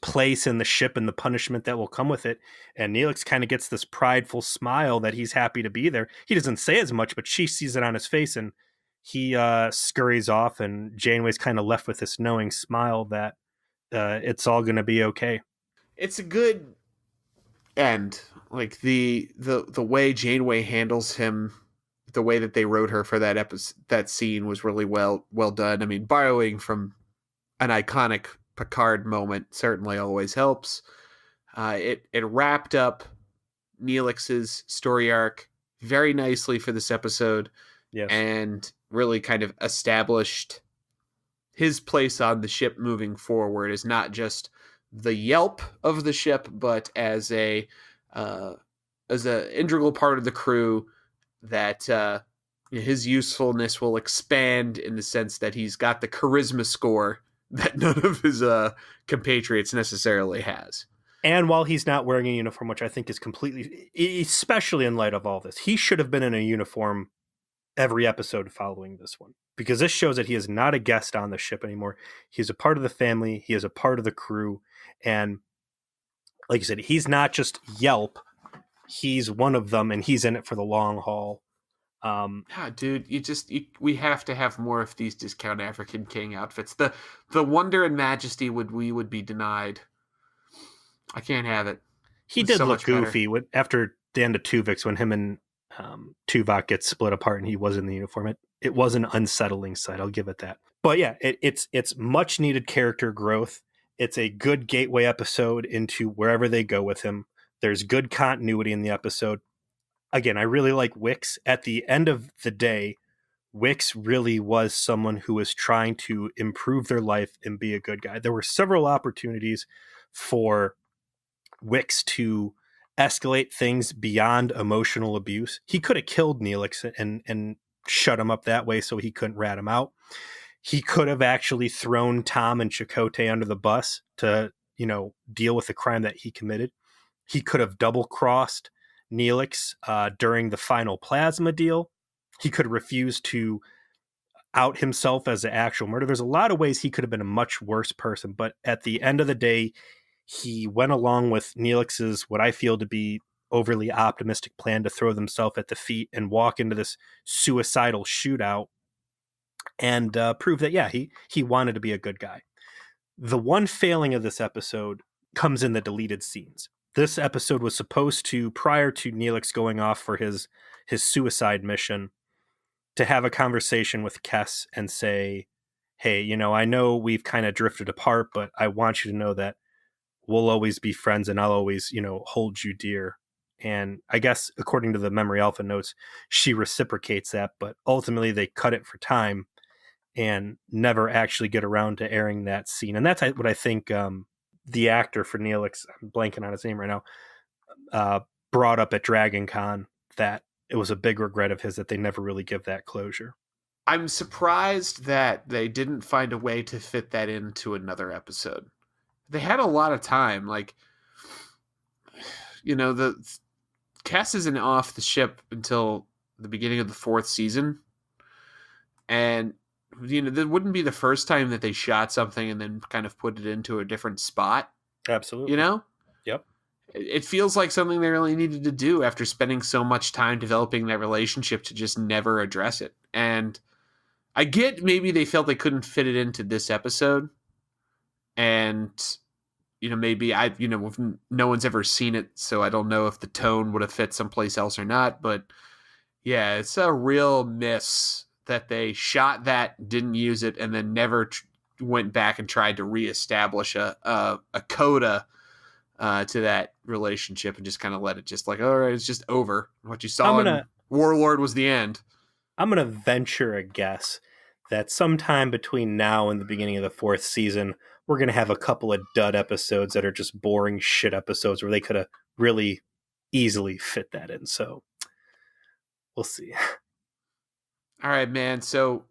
place in the ship and the punishment that will come with it. And Neelix kind of gets this prideful smile that he's happy to be there. He doesn't say as much, but she sees it on his face, and he scurries off, and Janeway's kind of left with this knowing smile that it's all going to be okay. It's a good end. Like the way Janeway handles him, the way that they wrote her for that episode, that scene was really well done. I mean, borrowing from an iconic Picard moment certainly always helps. It wrapped up Neelix's story arc very nicely for this episode. Yes. And really kind of established his place on the ship moving forward as not just the yelp of the ship, but as a integral part of the crew that his usefulness will expand in the sense that he's got the charisma score that none of his compatriots necessarily has. And while he's not wearing a uniform, which I think is completely, especially in light of all this, he should have been in a uniform every episode following this one, because this shows that he is not a guest on the ship anymore. He's a part of the family. He is a part of the crew. And like you said, he's not just Yelp. He's one of them, and he's in it for the long haul. Dude, we have to have more of these discount African King outfits. The wonder and majesty we would be denied. I can't have it. He did look goofy after the end of Tuvix when him and Tuvok gets split apart and he was in the uniform. It was an unsettling sight. I'll give it that. But yeah, it's much needed character growth. It's a good gateway episode into wherever they go with him. There's good continuity in the episode. Again, I really like Wix. At the end of the day, Wix really was someone who was trying to improve their life and be a good guy. There were several opportunities for Wix to escalate things beyond emotional abuse. He could have killed Neelix and shut him up that way so he couldn't rat him out. He could have actually thrown Tom and Chakotay under the bus to, deal with the crime that he committed. He could have double-crossed Neelix during the final plasma deal. He could refuse to out himself as an actual murderer. There's a lot of ways he could have been a much worse person, but at the end of the day, he went along with Neelix's, what I feel to be overly optimistic plan to throw themselves at the feet and walk into this suicidal shootout and prove that, yeah, he wanted to be a good guy. The one failing of this episode comes in the deleted scenes. This episode was supposed to, prior to Neelix going off for his suicide mission, to have a conversation with Kes and say, hey, you know, I know we've kind of drifted apart, but I want you to know that we'll always be friends and I'll always, you know, hold you dear. And I guess according to the Memory Alpha notes, she reciprocates that, but ultimately they cut it for time and never actually get around to airing that scene. And that's what I think the actor for Neelix, I'm blanking on his name right now, brought up at Dragon Con, that it was a big regret of his that they never really give that closure. I'm surprised that they didn't find a way to fit that into another episode. They had a lot of time. Like, you know, the Cass isn't off the ship until the beginning of the 4th season. And, you know, that wouldn't be the first time that they shot something and then kind of put it into a different spot. Absolutely. You know? Yep. It feels like something they really needed to do after spending so much time developing that relationship to just never address it. And I get maybe they felt they couldn't fit it into this episode. And, you know, maybe no one's ever seen it, so I don't know if the tone would have fit someplace else or not. But yeah, it's a real miss that they shot that, didn't use it, and then never went back and tried to reestablish a coda to that relationship and just kind of let it just like, all right, it's just over. What you saw in Warlord was the end. I'm going to venture a guess that sometime between now and the beginning of the 4th season, we're going to have a couple of dud episodes that are just boring shit episodes where they could have really easily fit that in. So we'll see. All right, man. So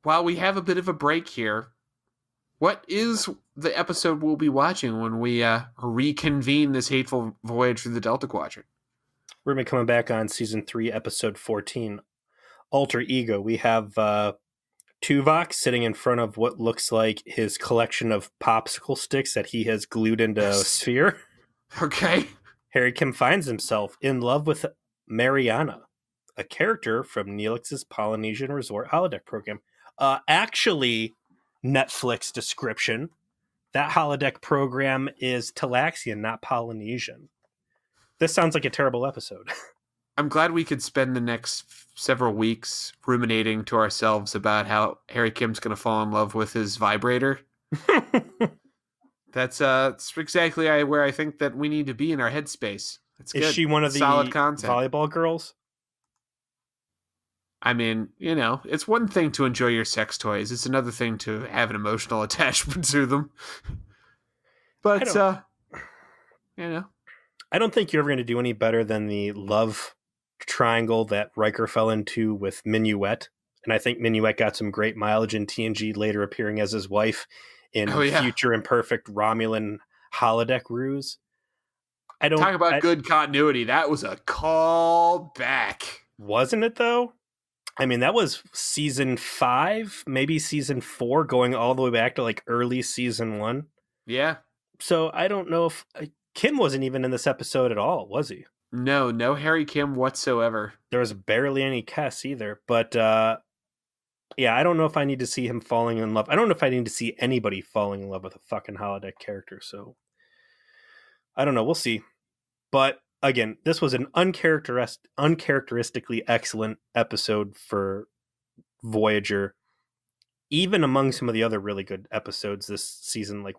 while we have a bit of a break here, what is the episode we'll be watching when we reconvene this hateful voyage through the Delta Quadrant? We're going to be coming back on season 3, episode 14, Alter Ego. We have Tuvok sitting in front of what looks like his collection of popsicle sticks that he has glued into a sphere. Okay. Harry Kim finds himself in love with Mariana, a character from Neelix's Polynesian Resort holodeck program. Actually, Netflix description, that holodeck program is Talaxian, not Polynesian. This sounds like a terrible episode. I'm glad we could spend the next several weeks ruminating to ourselves about how Harry Kim's going to fall in love with his vibrator. That's exactly where I think that we need to be in our headspace. It's good. Is she one of the solid content. Volleyball girls? I mean, you know, it's one thing to enjoy your sex toys. It's another thing to have an emotional attachment to them. But, you know. I don't think you're ever going to do any better than the love triangle that Riker fell into with Minuet. And I think Minuet got some great mileage in TNG, later appearing as his wife in Future Imperfect Romulan holodeck ruse. Talk about good continuity. That was a call back. Wasn't it, though? I mean, that was season 5, maybe season 4, going all the way back to like early season 1. Yeah. So I don't know if Kim wasn't even in this episode at all, was he? No Harry Kim whatsoever. There was barely any Kes either. But yeah, I don't know if I need to see him falling in love. I don't know if I need to see anybody falling in love with a fucking holodeck character. So I don't know. We'll see. But again, this was an uncharacteristically excellent episode for Voyager. Even among some of the other really good episodes this season, like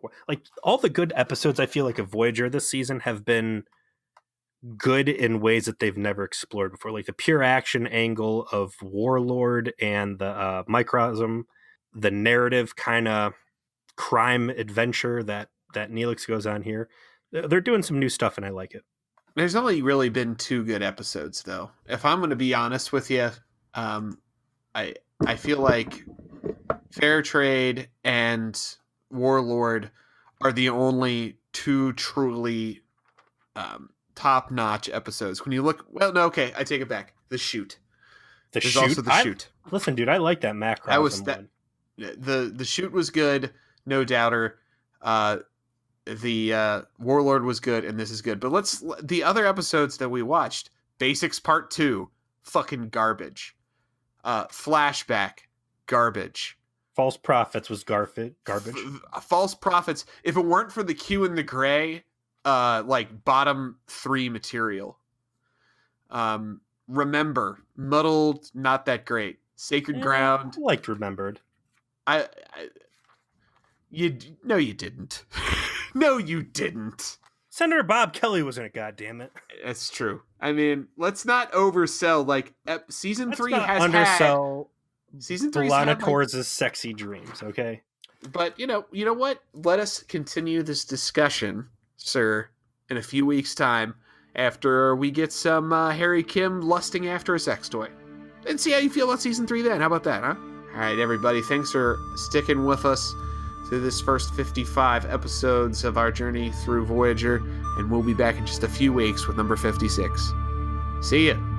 all the good episodes I feel like of Voyager this season have been good in ways that they've never explored before. Like the pure action angle of Warlord and the microcosm, the narrative kind of crime adventure that Neelix goes on here. They're doing some new stuff and I like it. There's only really been 2 good episodes, though. If I'm going to be honest with you, I feel like Fair Trade and Warlord are the only 2 truly top-notch episodes. When you look... Well, no, okay, I take it back. The Shoot. The There's shoot. also the shoot. Listen, dude, I like that Macrosm That was one. The shoot was good, no doubter. The Warlord was good, and this is good. But the other episodes that we watched, Basics Part 2, fucking garbage. Flashback, garbage. False Prophets was garbage. False Prophets, if it weren't for the Q and the Gray, like bottom 3 material. Remember, muddled, not that great. Sacred Ground. I liked Remembered. You didn't. No, you didn't. Senator Bob Kelly was in it, goddammit. That's true. I mean, let's not oversell. Like, season 3 has undersell season 3 Lana Torres' sexy dreams, okay? But you know what? Let us continue this discussion, sir, in a few weeks' time after we get some Harry Kim lusting after a sex toy. And see how you feel about season 3 then. How about that, huh? All right, everybody. Thanks for sticking with us through this first 55 episodes of our journey through Voyager. And we'll be back in just a few weeks with number 56. See ya.